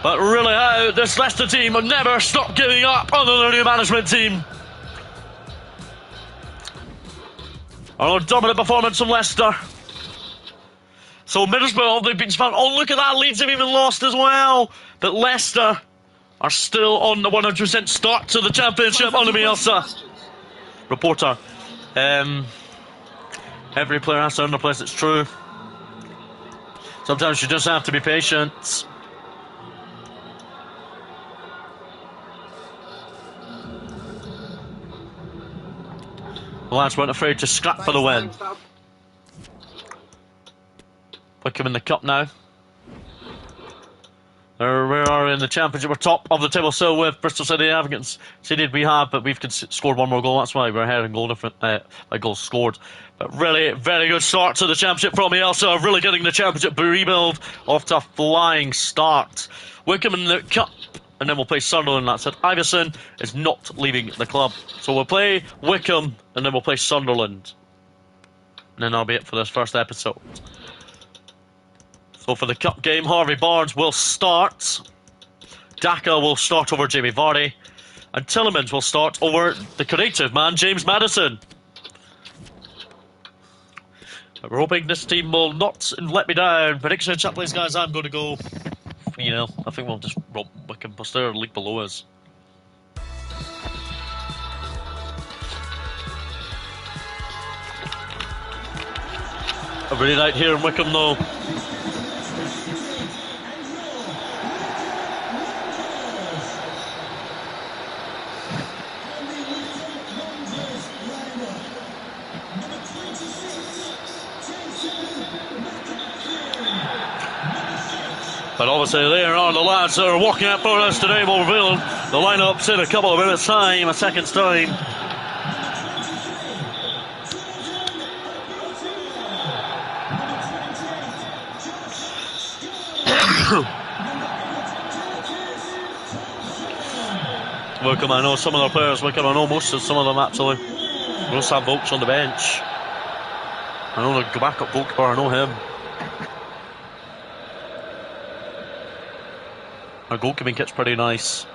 But really how this Leicester team will never stop giving up under their new management team. Another dominant performance from Leicester. So Middlesbrough, they've been found. Oh, look at that, Leeds have even lost as well. But Leicester are still on the 100% start to the championship under Bielsa. Reporter. Every player has to earn their place, it's true. Sometimes you just have to be patient. The lads weren't afraid to scrap for the win. Wickham in the cup now. We are in the championship. We're top of the table still with Bristol City. Haven't conceded, we have, but we've scored 1 more goal. That's why we're ahead in goal different by goals scored. But really, very good start to the championship from Bielsa. Really getting the championship rebuild off to a flying start. Wickham in the cup, and then we'll play Sunderland. That's it. Iverson is not leaving the club, so we'll play Wickham, and then we'll play Sunderland. And then that'll be it for this first episode. So for the cup game, Harvey Barnes will start. Daka will start over Jamie Vardy. And Tielemans will start over the creative man, James Maddison. But we're hoping this team will not let me down. Prediction in chat, please, guys. I'm going to go 3-0. I think we'll just rob Wickham plus their league below us. A really night here in Wickham, though. But obviously there are the lads that are walking out for us today. We'll reveal the lineups in a couple of minutes' time, a second's time. Wickham, I know some of their players. Wickham, I know most of some of them actually. We also have Volks on the bench. I know the backup goalkeeper, I know him. Our goalkeeping kit's pretty nice.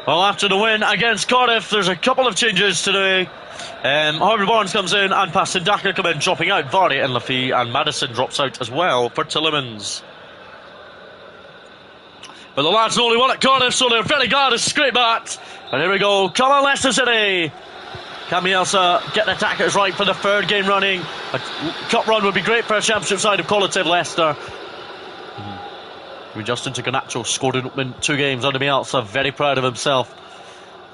Well, after the win against Cardiff, there's a couple of changes today. Harvey Barnes comes in and Paston Daka come in, dropping out Vardy and Lafay, and Maddison drops out as well for Tielemans. But the lads only won at Cardiff, so they're very glad to scrape that. And here we go. Come on, Leicester City. Can Bielsa get the attackers right for the 3rd game running? A cup run would be great for a championship side of qualitative Leicester. Justin Garnacho scored in 2 games under Bielsa. Very proud of himself.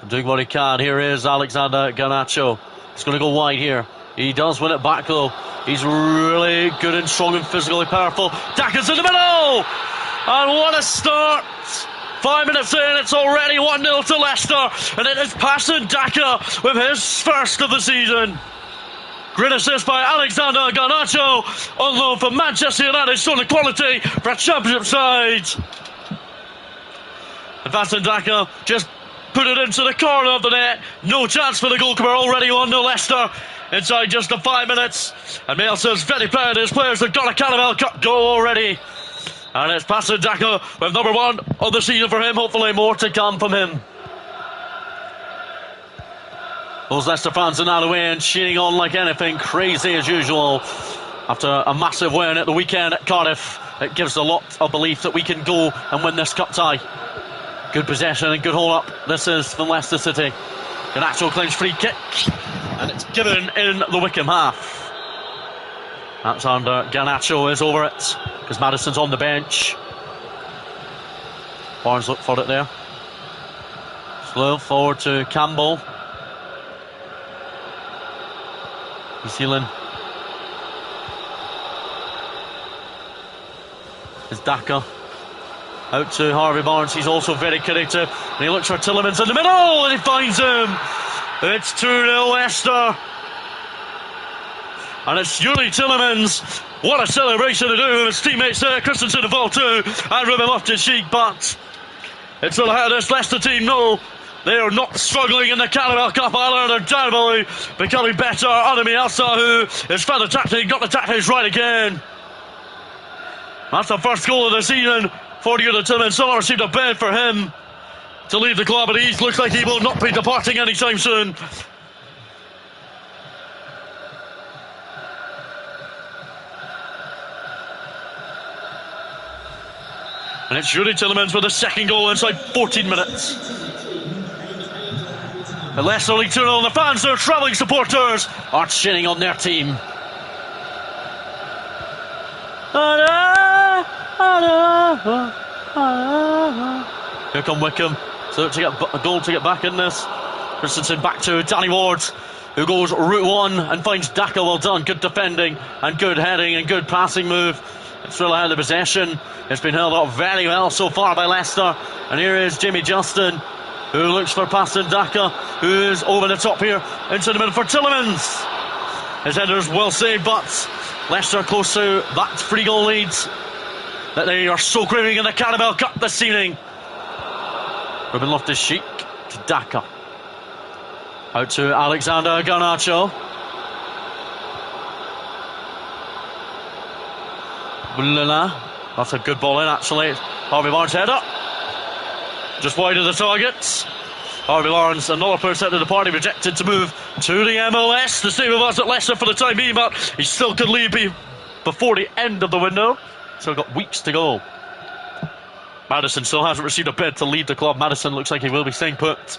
Doing what he can. Here is Alexander Garnacho. He's going to go wide here. He does win it back though. He's really good and strong and physically powerful. Daka's in the middle! And what a start! 5 minutes in, it's already 1-0 to Leicester, and it is Paston Daka with his first of the season. Great assist by Alexander Garnacho, on loan from Manchester United, showing the quality for a championship side. And Paston Daka just put it into the corner of the net. No chance for the goalkeeper, already 1-0 Leicester inside just the 5 minutes. And Bielsa's very proud of his players. They've got a Carabao Cup goal already. And it's Paston Daka with number 1 of the season for him. Hopefully more to come from him. Those Leicester fans are now away and cheering on like anything, crazy as usual. After a massive win at the weekend at Cardiff, it gives a lot of belief that we can go and win this cup tie. Good possession and good hold up. This is from Leicester City. Garnacho claims free kick, and it's given in the Wickham half. That's under Garnacho is over it, because Maddison's on the bench. Barnes looked for it there. Slow forward to Campbell. New Zealand. It's Daka. Out to Harvey Barnes, he's also very creative. And he looks for Tielemans in the middle, and he finds him. It's 2-0 Leicester. And it's Yuri Tielemans. What a celebration to do with his teammates there. Christensen involved too, and Ruben Loftus-Cheek. But it's really how this Leicester team know they are not struggling in the Carabao Cup either. They're generally becoming better. Anami Elsa, who is found the tactic, got the tactics right again. That's the first goal of the season for Yuri Tielemans. Someone received a bid for him to leave the club, but he looks like he will not be departing anytime soon. And it's Yuri Tielemans with the second goal inside 14 minutes. The Leicester League 2-0, the fans, their travelling supporters, are cheering on their team. Here come Wickham. So to get a goal to get back in this. Christensen back to Danny Ward, who goes route one and finds Daka. Well done. Good defending and good heading and good passing move. It's really had the possession. It's been held up very well so far by Leicester. And here is Jamie Justin, who looks for Paston Daka, who is over the top here into the middle for Tielemans. His header's well saved, but Leicester close to that 3-goal lead that they are so craving in the Carabao Cup this evening. Ruben Loftus-Cheek to Daka. Out to Alexander Garnacho. Bulala. That's a good ball in, actually. Harvey Barnes header. Just wide of the targets. Harvey Barnes, another player set to the party, rejected to move to the MLS. The same of us at Leicester for the time being, but he still could leave before the end of the window. So got weeks to go. Maddison still hasn't received a bid to leave the club. Maddison looks like he will be staying put.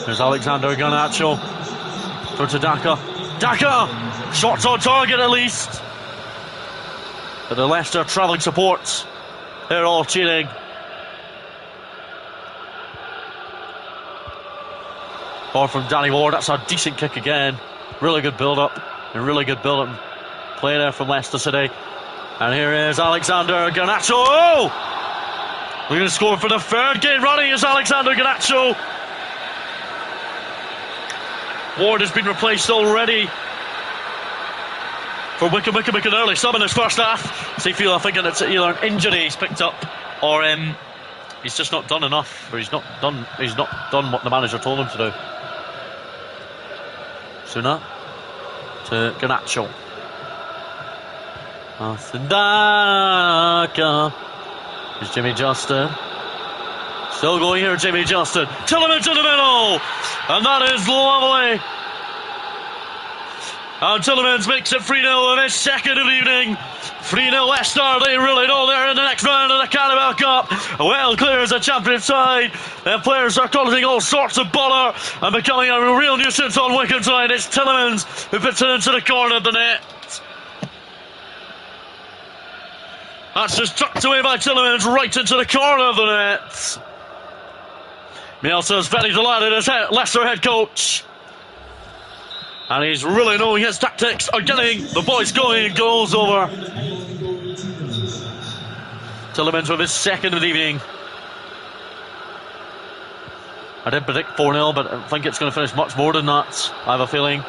There's Alexander Garnacho. Throw to Daka. Daka! Shots on target at least. But the Leicester travelling support, they're all cheering. Ball from Danny Ward. That's a decent kick again. Really good build-up. And really good build-up play there from Leicester City. And here is Alexander Garnacho. Oh! We're going to score for the third game running is Alexander Garnacho. Ward has been replaced already for Wickham. Wickham an early sub in his first half. So you feel, I think it's either an injury he's picked up, or he's just not done enough, or he's not done what the manager told him to do. Suna to Garnacho. Daka. Here's Jimmy Justin. Still going here, Jimmy Justin. Tielemans in the middle! And that is lovely. And Tielemans makes it 3-0 in his second of the evening. 3-0 Leicester. They really know they're in the next round of the Carabao Cup. Well clear as a champion side. Their players are causing all sorts of bother and becoming a real nuisance on Wickham side. It's Tielemans who puts it into the corner of the net. That's just tucked away by Tielemans right into the corner of the net. Mielsa's very delighted as Leicester head coach. And he's really knowing his tactics are getting the boys going and goals over. Tielemans with his second of the evening. I did predict 4-0, but I think it's going to finish much more than that, I have a feeling.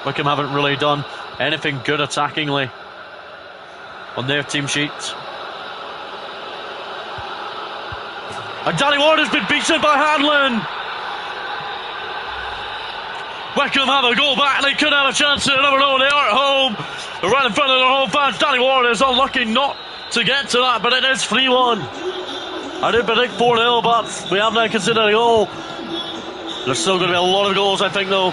Wickham haven't really done anything good attackingly on their team sheet. And Danny Ward has been beaten by Hanlon. Wickham have a goal back. They could have a chance. You never know. They are at home. They're right in front of their home fans. Danny Ward is unlucky not to get to that, but it is 3-1. I did predict 4-0, but we have now considered a goal. There's still going to be a lot of goals, I think, though.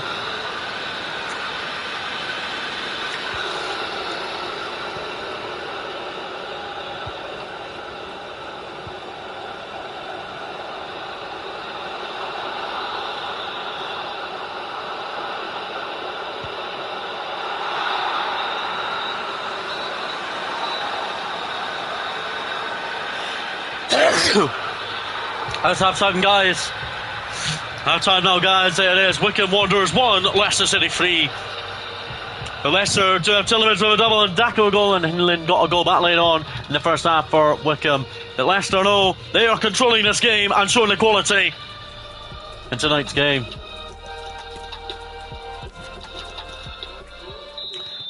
That's half time, guys. Half time now, guys. There it is. Wycombe Wanderers 1, Leicester City 3. But Leicester do have Tillmans with a double and Daco goal, and Hinland got a goal back later on in the first half for Wycombe. But Leicester know they are controlling this game and showing the quality in tonight's game.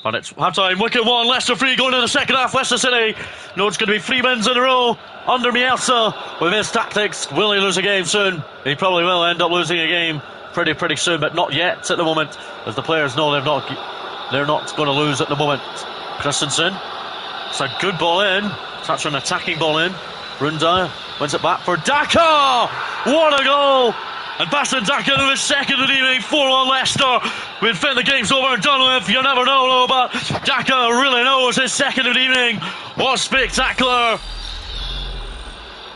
But it's half-time, Wycombe 1, Leicester 3, going into the second half. Leicester City know it's going to be 3 wins in a row under Bielsa. With his tactics, will he lose a game soon? He probably will end up losing a game pretty soon, but not yet at the moment, as the players know they're not going to lose at the moment. Christensen, it's a good ball in. It's actually an attacking ball in. Runda wins it back for Daka. What a goal! And Baston Daka to his second of the evening, 4-1 Leicester. We think the game's over and done with. You never know, though, but Daka really knows his second of the evening was spectacular.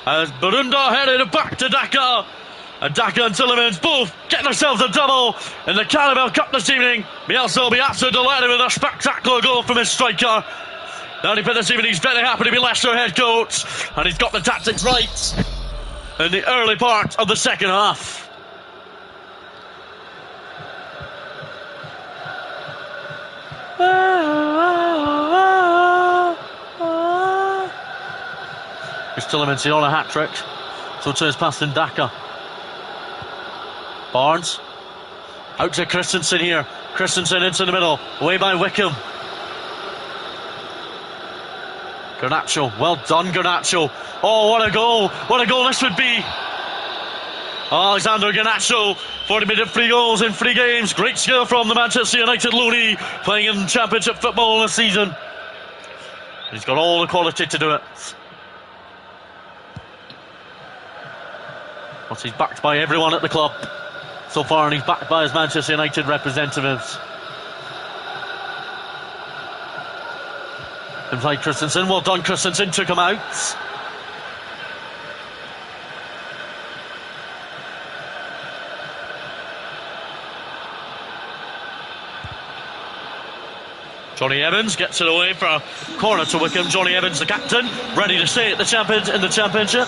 As Barunda headed it back to Daka. And Daka and Tillmans both getting themselves a double in the Carabao Cup this evening. Bielsa will be absolutely delighted with a spectacular goal from his striker. Now he put this evening, he's very happy to be Leicester head coach. And he's got the tactics right in the early part of the second half. Here's Tillmans, he's on a hat-trick. So too is Paston Daka. Barnes. Out to Christensen here. Christensen into the middle. Away by Wycombe. Garnacho. Well done, Garnacho. Oh, what a goal. What a goal this would be. Alexander Garnacho, 40-minute free goals in 3 games. Great skill from the Manchester United loanee, playing in Championship football this season. He's got all the quality to do it. But he's backed by everyone at the club so far, and he's backed by his Manchester United representatives. Inside Christensen, well done Christensen, took him out. Johnny Evans gets it away for a corner to Wycombe. Johnny Evans, the captain, ready to stay at the championship.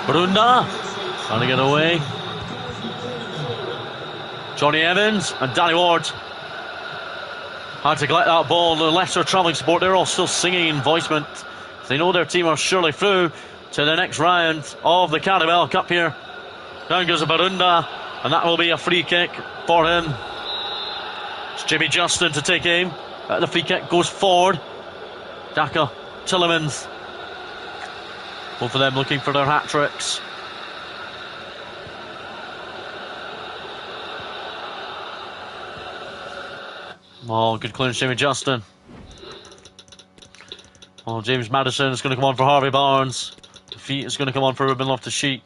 Brunda trying to get away. Johnny Evans and Danny Ward had to collect that ball. The Leicester travelling support, they're all still singing in voicement. They know their team are surely through to the next round of the Carabao Cup here. Down goes Barunda, and that will be a free kick for him. It's Jimmy Justin to take aim. The free kick goes forward. Daka, Tillmans. Both of them looking for their hat-tricks. Oh, good clearance, Jimmy Justin. Oh, James Maddison is going to come on for Harvey Barnes. Defeat is going to come on for Ruben Loftus-Cheek.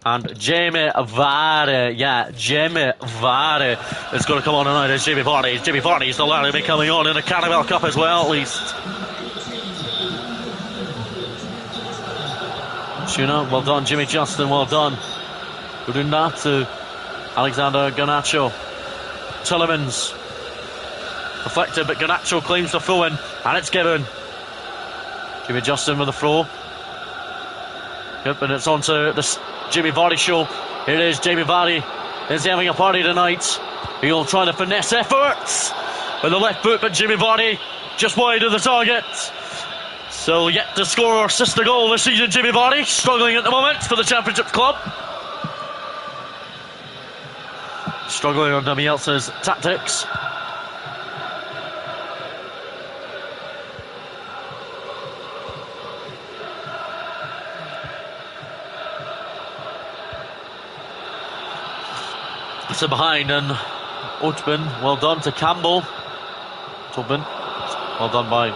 And Jamie Vardy, Jamie Vardy is going to come on tonight. It's Jamie Vardy. Jamie Vardy is the lad to be coming on in the Carabao Cup as well, at least. Tuna, well done. Jimmy Justin, well done. We're doing that to Alexander Garnacho. Tillmans deflected, but Garnacho claims the throw in, and it's given. Jimmy Justin with the throw. Yep, and it's on to the Jamie Vardy show. Here it is, Jamie Vardy is having a party tonight. He'll try to finesse efforts with the left foot, but Jamie Vardy just wide of the target. So yet to score or assist a goal this season, Jamie Vardy, struggling at the moment for the Championship club. Struggling under Bielsa's tactics. to behind, and Oatman, well done to Campbell. Tobin, well done by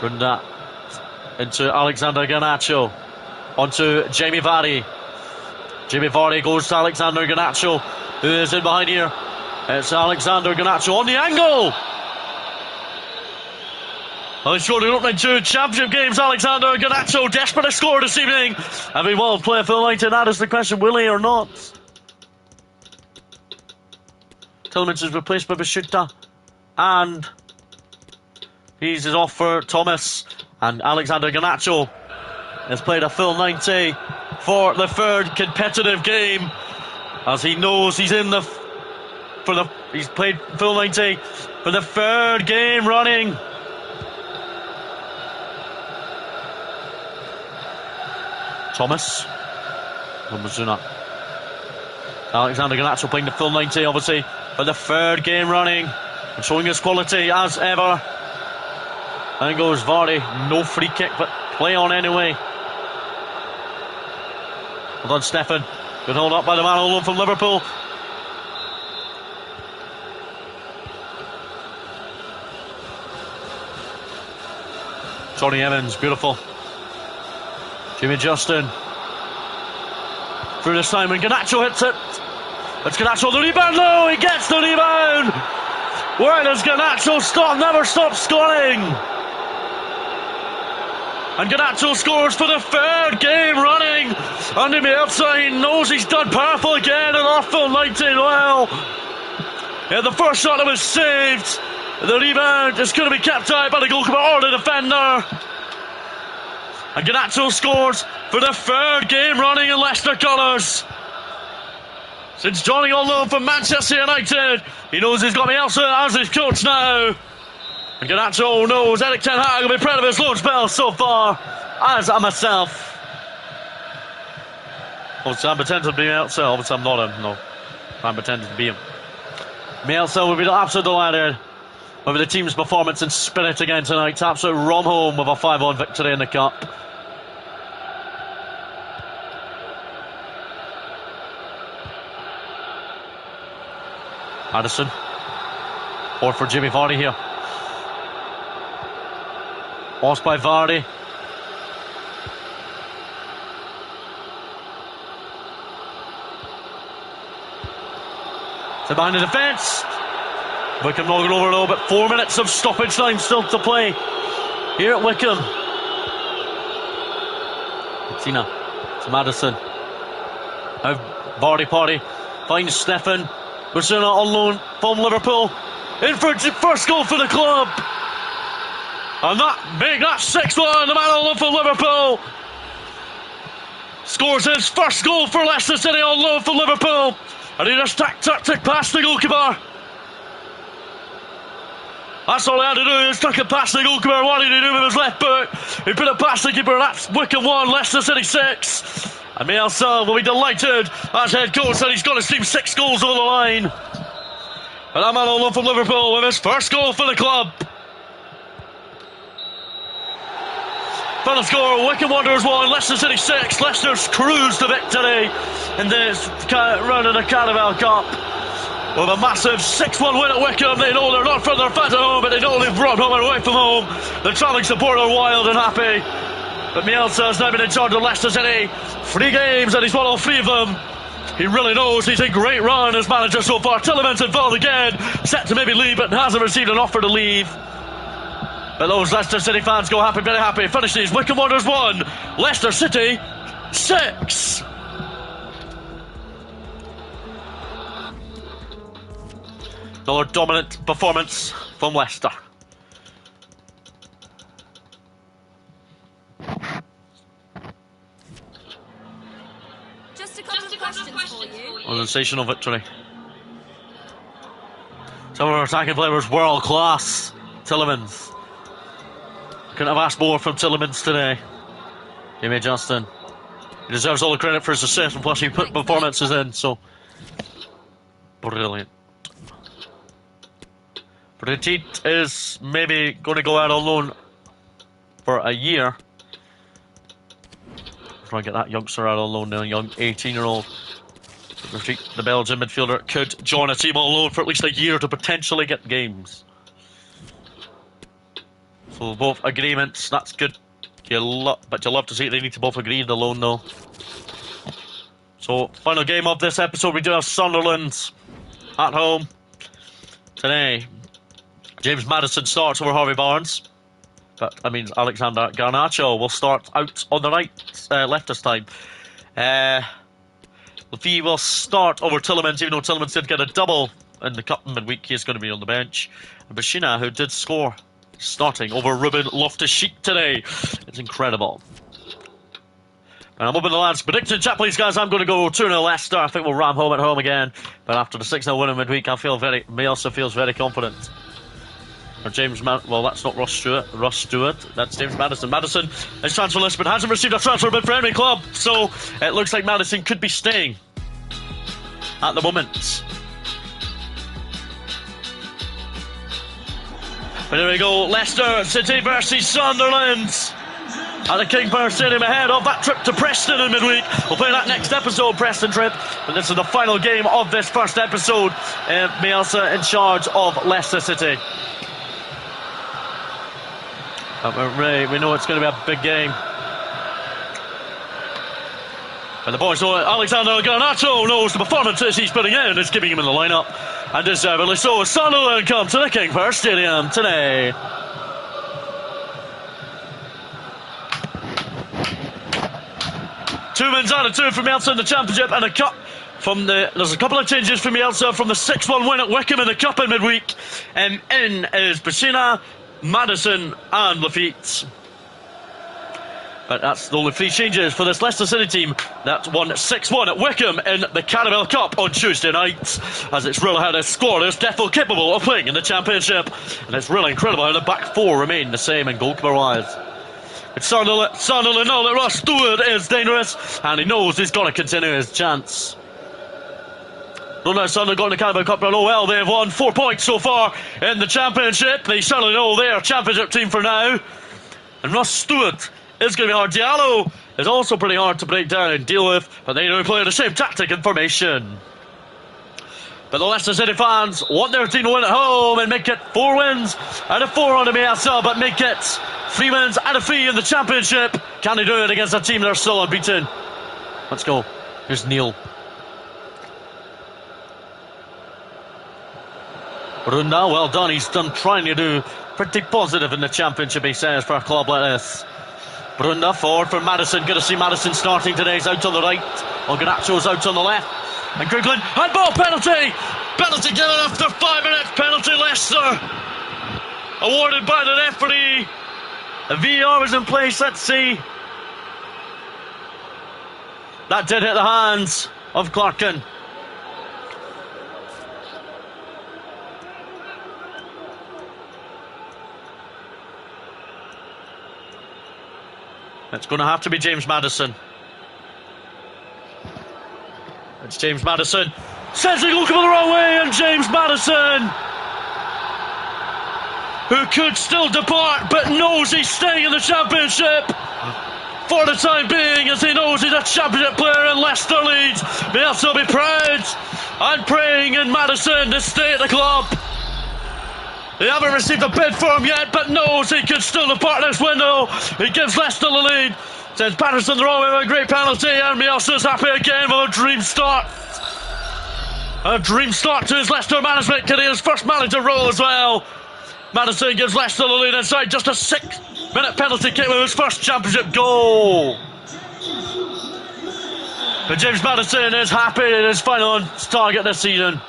Brunda. Into Alexander Garnacho. Onto Jamie Vardy. Jamie Vardy goes to Alexander Garnacho, who is in behind here. It's Alexander Garnacho on the angle. Well, he scored in opening 2 championship games. Alexander Garnacho desperate to score this evening. And he will play full 90. That is the question, will he or not? Tillmans is replaced by Bashuta. And he's off for Thomas. And Alexander Garnacho has played a full 90 for the 3rd competitive game. As he knows he's in he's played full 90 for the 3rd game running. Thomas. Mazuna. Alexander Garnacho playing the full 90, obviously, for the 3rd game running. And showing his quality as ever. And goes Vardy. No free kick, but play on anyway. Well done, Stefan. Good hold up by the man on loan from Liverpool. Johnny Evans, beautiful. Jimmy Justin. Through to Simon. Garnacho hits it. It's Garnacho the rebound. No, he gets the rebound. Where does Garnacho stop? Never stop scoring. And Garnacho scores for the 3rd game running. Andy Bielsa, he knows he's done powerful again and off full 90. Well, yeah, the first shot was saved. The rebound is going to be kept out by the goalkeeper or the defender. And Garnacho scores for the 3rd game running in Leicester colours. Since joining on loan from Manchester United, he knows he's got Bielsa as his coach now. And Garnacho knows Eric Ten Hag will be proud of his loan spell so far, as am myself. Obviously, I'm pretending to be Bielsa. Obviously, I'm not him. No, I'm pretending to be him. Bielsa will be absolutely delighted with the team's performance and spirit again tonight. Absolute run home with a 5-1 victory in the cup. Addison. Or for Jimmy Vardy here. Lost by Vardy. So behind the defence. Wickham knocking over a little bit. 4 minutes of stoppage time still to play here at Wickham. Tina to Madison. Now Vardy party finds Stefan. Basuna on loan from Liverpool. In for first goal for the club. And that's 6-1. The man on loan for Liverpool scores his first goal for Leicester City on loan for Liverpool. And he just tick past the goalkeeper. That's all he had to do, is tuck it past the goalkeeper. What did he do with his left foot? He put it past the keeper. That's Wickham 1, Leicester City 6. And Bielsa will be delighted as head coach that he's got his team 6 goals over the line. And that man on loan from Liverpool with his first goal for the club. Final score, Wickham Wanderers 1, Leicester City 6. Leicester's cruised to victory in this round of the Carabao Cup. With a massive 6-1 win at Wickham. They know they're not from their fans at home, but they know they've brought home and away from home. The travelling support are wild and happy. But Bielsa has now been in charge of Leicester City. 3 games and he's won all 3 of them. He really knows he's a great run as manager so far. Tielemans involved again, set to maybe leave, but hasn't received an offer to leave. But those Leicester City fans go happy, very happy. Finishes Wickham Wanderers 1, Leicester City 6. Another dominant performance from Leicester. Just a couple of questions for you. A sensational victory. Some of our attacking players world class. Tielemans. Couldn't have asked more from Tielemans today. Jimmy Justin. He deserves all the credit for his assist, and plus he put performances in, so brilliant. Petit is maybe going to go out on loan for a year. Try and get that youngster out on loan now, young 18-year-old. The Belgian midfielder could join a team on loan for at least a year to potentially get games. So both agreements, that's good. But you'll love to see it. They need to both agree the loan though. So, final game of this episode, we do have Sunderland at home today. James Maddison starts over Harvey Barnes. But, I mean, Alexander Garnacho will start out on the right, left this time. Lefebvre will start over Tielemans, even though Tielemans did get a double in the cup midweek. He's going to be on the bench. And Bashina, who did score, starting over Ruben Loftus-Cheek today. It's incredible. And I'm hoping the lads prediction chat, please, guys. I'm going to go 2-0 Leicester. I think we'll ram home at home again. But after the 6-0 win in midweek, Bielsa feels very confident. Or well, that's not Ross Stewart. That's James Maddison. Maddison is transfer list, but hasn't received a transfer bid for any club. So it looks like Maddison could be staying at the moment. But there we go. Leicester City versus Sunderland at the King Power Stadium ahead of that trip to Preston in midweek. We'll play that next episode, Preston trip. And this is the final game of this first episode. Bielsa in charge of Leicester City. We know it's going to be a big game. And the boys know it. Alexander Garnacho knows the performances he's putting in is keeping him in the lineup. And deservedly so. Sunderland come to the King Power Stadium today. Two wins out of two from Bielsa in the Championship and a cup from there's a couple of changes from Bielsa from the 6-1 win at Wickham in the cup in midweek. And in is Bashina, Maddison and Lafitte. But that's the only three changes for this Leicester City team that won 6-1 at Wickham in the Carabao Cup on Tuesday night, as it's really had a squad is definitely capable of playing in the Championship. And it's really incredible how the back four remain the same in goalkeeper wise. It's Sunderland know that Ross Stewart is dangerous, and he knows he's got to continue his chance. Don't know Sunderland got in the Carabao Cup, but oh well, they've won 4 points so far in the Championship. They certainly know they're Championship team for now. And Ross Stewart is going to be hard. Diallo is also pretty hard to break down and deal with, but they don't play the same tactic and formation. But the Leicester City fans want their team to win at home and make it 4 wins and a 4 on the BSL, but make it 3 wins and a 3 in the Championship. Can they do it against a team that are still unbeaten? Let's go. Here's Neil. Brunda, well done. He's done trying to do pretty positive in the Championship, he says, for a club like this. Brunda forward for Maddison. Good to see Maddison starting today. He's out on the right. Garnacho's out on the left. And Googling, handball penalty! Penalty given after 5 minutes. Penalty Leicester. Awarded by the referee. The VAR was in place. Let's see. That did hit the hands of Clarkin. It's going to have to be James Maddison. It's James Maddison. Sends the goalkeeper the wrong way, and James Maddison, who could still depart but knows he's staying in the Championship for the time being, as he knows he's a Championship player and Leicester leads. Bielsa will be proud and praying in Maddison to stay at the club. They haven't received a bid for him yet, but knows he could still depart this window. He gives Leicester the lead. Sends Patterson the wrong way with a great penalty, and Bielsa's happy again with a dream start. A dream start to his Leicester management career's first manager role as well. Maddison gives Leicester the lead inside just a 6-minute penalty kick with his first Championship goal. But James Maddison is happy in his final target this season.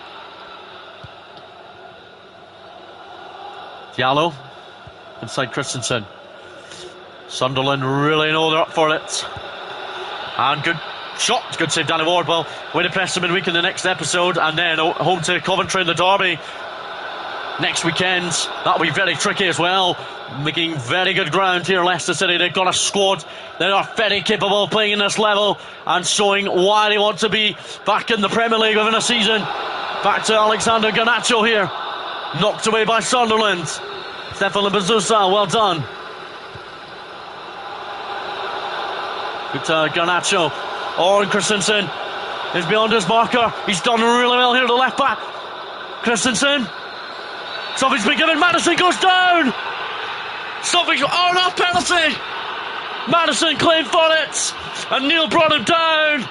Diallo inside Christensen. Sunderland really know they're up for it. And good shot, good save Danny Ward. Well, way to press them midweek in the next episode, and then home to Coventry in the derby next weekend. That'll be very tricky as well. Making very good ground here, Leicester City. They've got a squad that are very capable of playing in this level and showing why they want to be back in the Premier League within a season. Back to Alexander Garnacho here. Knocked away by Sunderland. Stefan Bazusa, well done. Good Garnacho. Or Christensen. is beyond his marker. He's done really well here, the left back. Christensen. Something's been given. Maddison goes down. Oh, no, penalty. Maddison claimed for it, and Neil brought him down.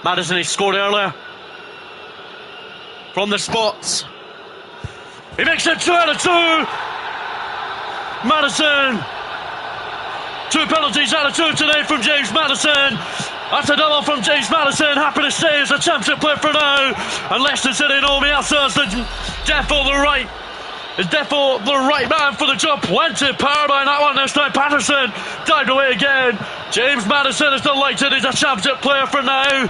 Maddison, he scored earlier from the spots. He makes it 2 out of 2. Maddison. 2 penalties out of 2 today from James Maddison. That's a double from James Maddison. Happy to stay as a championship player for now. And Leicester City know me as the defo the right. Is defo the right man for the job. Went to power by that one. This time Patterson dived away again. James Maddison is delighted. He's a championship player for now.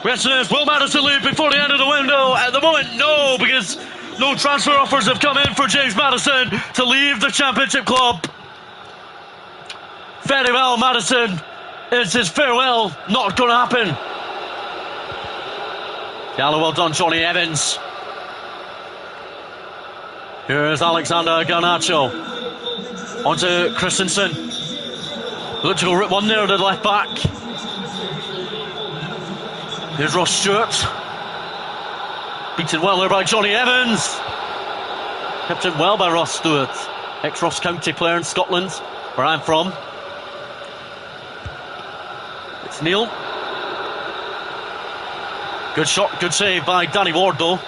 Question is, will Maddison leave before the end of the window? At the moment, no, because no transfer offers have come in for James Maddison to leave the Championship club. Very well, Maddison. It's his farewell. Not going to happen. Gallo, well done, Johnny Evans. Here's Alexander Garnacho. On to Christensen. Looked to go rip one there to the left back. Here's Ross Stewart. Beaten well there by Johnny Evans. Kept in well by Ross Stewart. Ex-Ross County player in Scotland, where I'm from. It's Neil. Good shot, good save by Danny Ward though.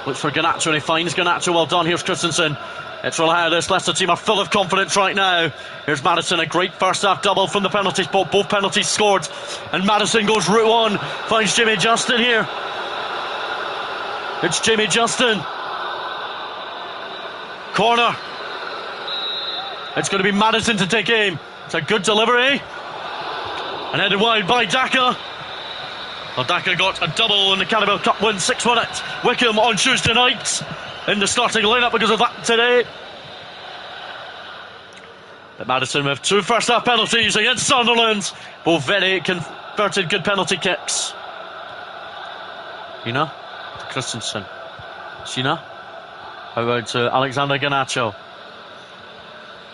Looks for Garnacho and he finds Garnacho. Well done. Here's Christensen. It's really how this Leicester team are full of confidence right now. Here's Maddison, a great first half double from the penalty spot. Both penalties scored. And Maddison goes route one. Finds Jamie Justin here. It's Jamie Justin. Corner. It's going to be Maddison to take aim. It's a good delivery. And headed wide by Daka. Well, Daka got a double in the Carabao Cup win 6-1 at Wickham on Tuesday night. In the starting lineup because of that today. But Maddison with 2 first half penalties against Sunderland. Both very converted good penalty kicks. Sina to Christensen. Sina. How about Alexander Garnacho?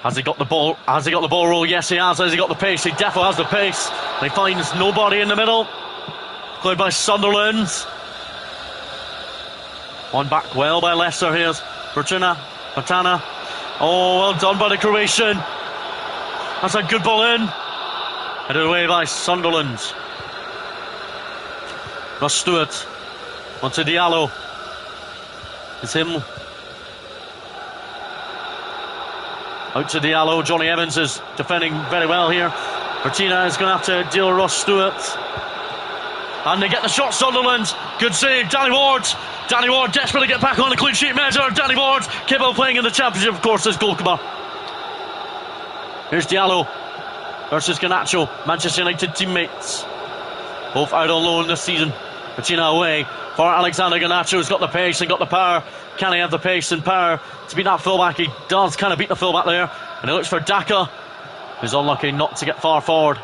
Has he got the ball? Has he got the ball roll? Yes, he has. Has he got the pace? He definitely has the pace. And he finds nobody in the middle. Played by Sunderland. One back well by Leicester. Here's Matana. Oh, well done by the Croatian. That's a good ball in. Headed away by Sunderland. Ross Stewart. Onto Diallo. It's him. Out to Diallo. Johnny Evans is defending very well here. Bertina is going to have to deal with Ross Stewart. And they get the shot, Sunderland. Good save, Danny Ward. Danny Ward desperate to get back on the clean sheet measure. Danny Ward capable of playing in the Championship, of course, as goalkeeper. Here's Diallo versus Garnacho. Manchester United teammates. Both out on loan this season. Bertina away for Alexander Garnacho, who's got the pace and got the power. Can he have the pace and power to beat that fullback? He does kind of beat the fullback there. And he looks for Daka, who's unlucky not to get far forward.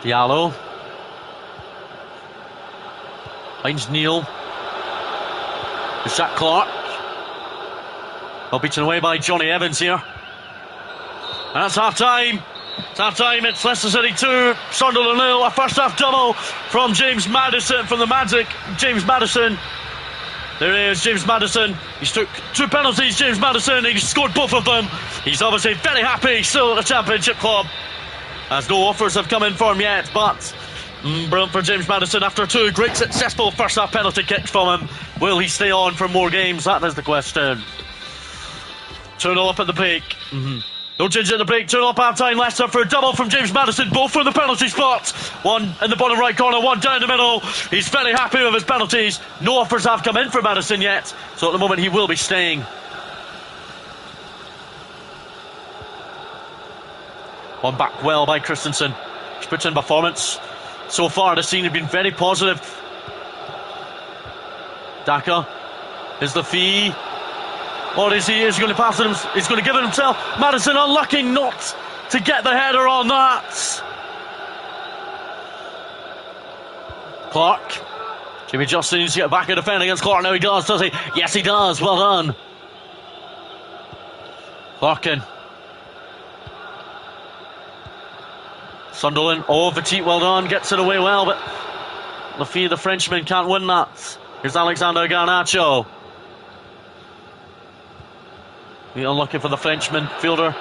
Diallo finds Neil. It's Jack Clark. Well, beaten away by Johnny Evans here. And that's half time. It's half time. It's Leicester City 2, Sunderland 0. A first half double from James Maddison, from the Magic. James Maddison. There he is, James Maddison. He's took 2 penalties, James Maddison. He scored both of them. He's obviously very happy still at the Championship club, as no offers have come in for him yet, but brilliant for James Maddison after 2 great successful first half penalty kicks from him. Will he stay on for more games? That is the question. 2-0 up at the break. No change at the break. 2-0 up half time. Leicester for a double from James Maddison, both from the penalty spot. One in the bottom right corner, one down the middle. He's very happy with his penalties. No offers have come in for Maddison yet, so at the moment he will be staying. One back well by Christensen. He's put in performance. So far the scene has been very positive. Daka is the fee. What is he? Is he going to pass it? He's going to give it himself. Maddison unlucky not to get the header on that. Clark. Jimmy Justin needs to get back in defending against Clark. Now he does he? Yes, he does. Well done. Larkin. Sunderland. Oh, Petit, well done. Gets it away well, but Lafille, the Frenchman, can't win that. Here's Alexander Garnacho. Unlucky for the Frenchman fielder.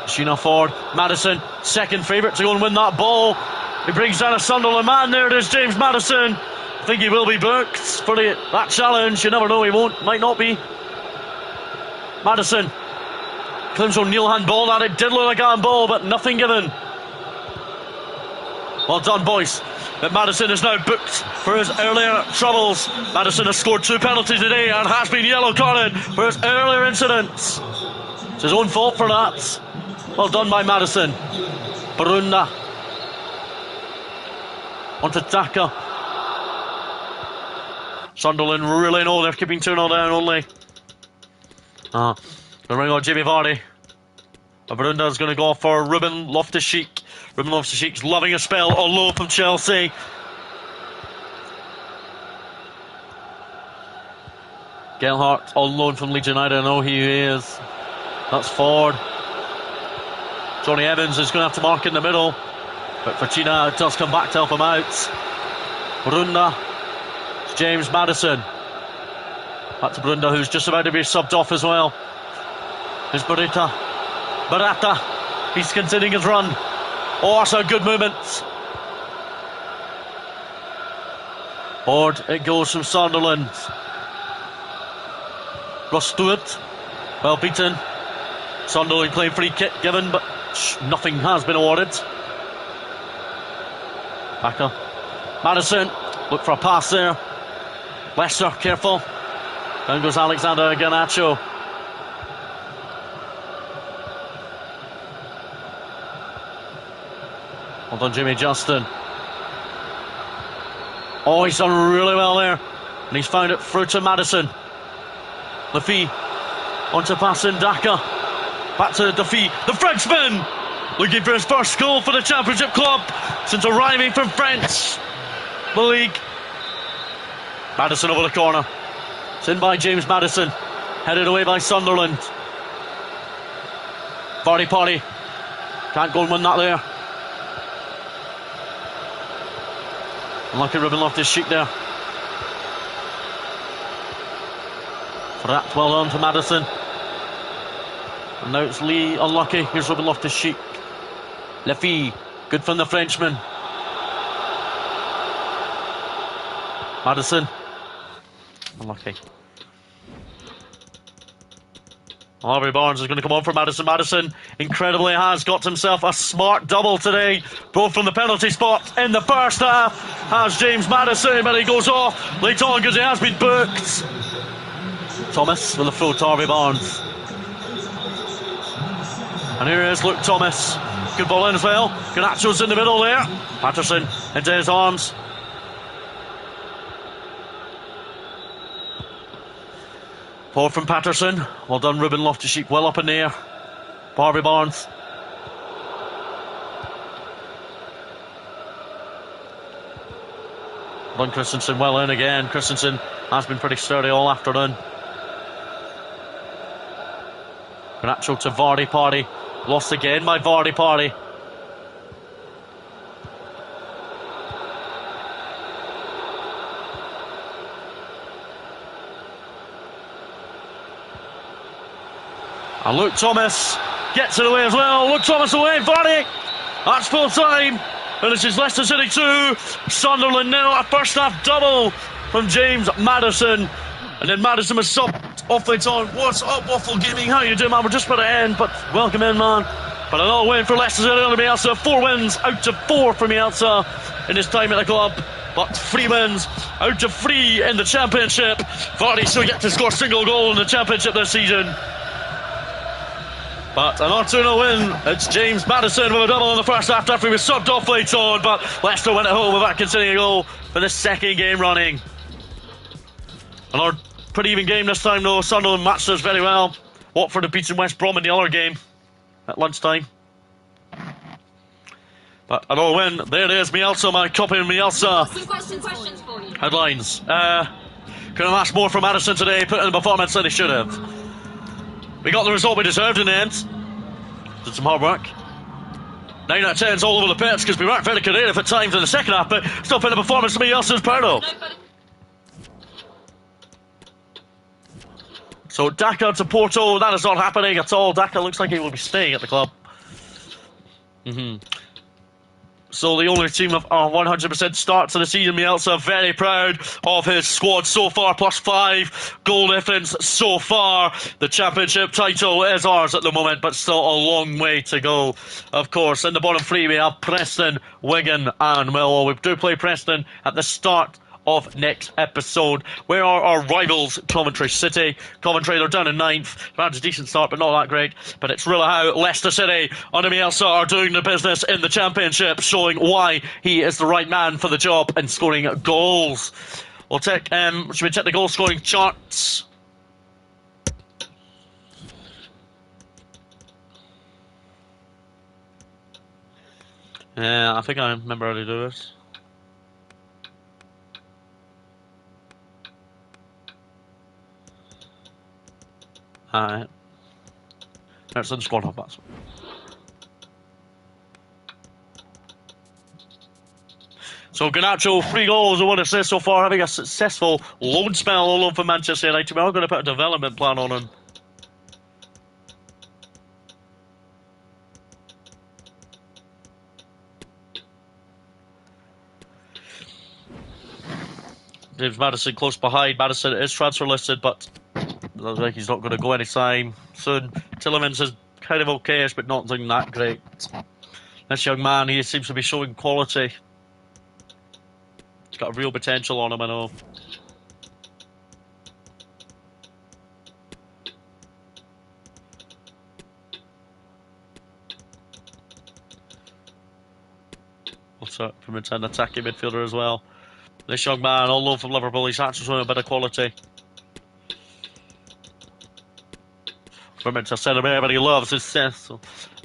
Sheena Ford, Madison, second favourite to go and win that ball. He brings down a Sunderland man. There it is, James Madison. I think he will be booked for that challenge. You never know, he won't, might not be. Madison. Clims O'Neill handball at it. Did look like a handball, but nothing given. Well done, boys. But Madison is now booked for his earlier troubles. Madison has scored 2 penalties today and has been yellow carded for his earlier incidents. It's his own fault for that. Well done by Madison. Barunda. On to Taka. Sunderland really know they're keeping 2-0 down only. The ring on Jamie Vardy. Barunda is going to go for Ruben Loftus-Cheek. Ruben Loftus-Cheek's loving a spell on loan from Chelsea. Gelhardt on loan from Leeds United. I know who he is. That's Ford. Johnny Evans is going to have to mark in the middle, but Fortuna does come back to help him out. Brunda. It's James Madison. Back to Brunda, who's just about to be subbed off as well. Here's Barata. He's continuing his run. Oh, that's a good movement. Forward it goes from Sunderland. Ross Stewart, well beaten. Sunderland playing free kick given, but nothing has been awarded. Backer. Madison, look for a pass there. Leicester, careful. Down goes Alexander Garnacho. Well done, Jimmy Justin. Oh, he's done really well there. And he's found it through to Madison. Lafille on to pass in Daka. Back to Lafille, the Frenchman, looking for his first goal for the Championship club since arriving from France, the league. Madison over the corner. It's in by James Madison. Headed away by Sunderland. Vardy Party. Can't go and win that there. Unlucky Ruben Loftus-Cheek there. That well done to Madison. And now it's Lee unlucky. Here's Ruben Loftus-Cheek. Lafille, good from the Frenchman. Madison, unlucky. Harvey Barnes is going to come on for Madison. Madison incredibly has got himself a smart double today, both from the penalty spot in the first half. Has James Madison, but he goes off late on because he has been booked. Thomas with a full to Harvey Barnes. And here is Luke Thomas. Good ball in as well. Garnacho's in the middle there. Patterson into his arms. Forward from Patterson. Well done, Ruben Loftus-Cheek. Well up in the air. Harvey Barnes. Done Christensen well in again. Christensen has been pretty sturdy all afternoon. Garnacho to Vardy Party. Lost again by Vardy Party. And Luke Thomas gets it away as well. Luke Thomas away, Vardy. That's full time. Finishes Leicester City 2. Sunderland now a first half double from James Madison. And then Madison was subbed off late on. What's up, Waffle Gaming? How you doing, man? We're just about to end, but welcome in, man. But another win for Leicester City on Bielsa. 4 wins out of 4 for Bielsa in his time at the club. But 3 wins out of 3 in the Championship. Vardy still yet to score a single goal in the Championship this season. But an 2-0 win. It's James Madison with a double in the first half after he was subbed off late on. But Leicester went at home without conceding a goal for the second game running. Another pretty even game this time though. Sunderland matched us very well. Watford have beaten West Brom in the other game. at lunchtime. But I don't win. There it is, Mielsa, my copy of Mielsa. Some questions for you. Headlines. Could have asked more from Madison today, put in the performance that he should have. We got the result we deserved in the end. Did some hard work. 9 out of 10's all over the pitch because we weren't very creative at times in the second half, but still put in a performance to me else is proud of. So Daka to Porto, that is not happening at all. Daka looks like he will be staying at the club. So the only team of 100% start to the season. Mielsa very proud of his squad so far, +5 goal difference so far. The championship title is ours at the moment, but still a long way to go. Of course, in the bottom three we have Preston, Wigan and Millwall. We do play Preston at the start of next episode. Where are our rivals? Coventry City. Coventry, they're down in 9th. They've had a decent start, but not that great. But it's really how Leicester City under Mielsa are doing the business in the championship, showing why he is the right man for the job and scoring goals. We'll check. Should we check the goal scoring charts? Yeah, I think I remember how to do this. Alright. That's in the squad halfbacks. So Garnacho, 3 goals and 1 assist so far, having a successful loan spell all over Manchester United. We are going to put a development plan on him. James Maddison close behind. Maddison is transfer listed, but looks like he's not going to go anytime soon. Tillemans is kind of okayish, but not doing that great. This young man, he seems to be showing quality. He's got a real potential on him, I know. What's up from an attacking midfielder as well. This young man, all over from Liverpool, he's actually showing a bit of quality. We're meant to celebrate, but he loves his success.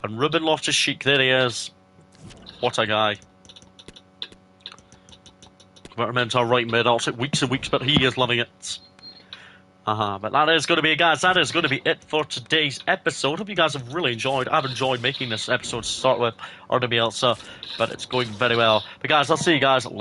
And Ruben Loftus-Cheek, there he is. What a guy. We're meant to right mid. I'll take weeks and weeks, but he is loving it. But that is going to be it, guys. That is going to be it for today's episode. Hope you guys have really enjoyed. I've enjoyed making this episode to start with, or to be else, but it's going very well. But guys, I'll see you guys later.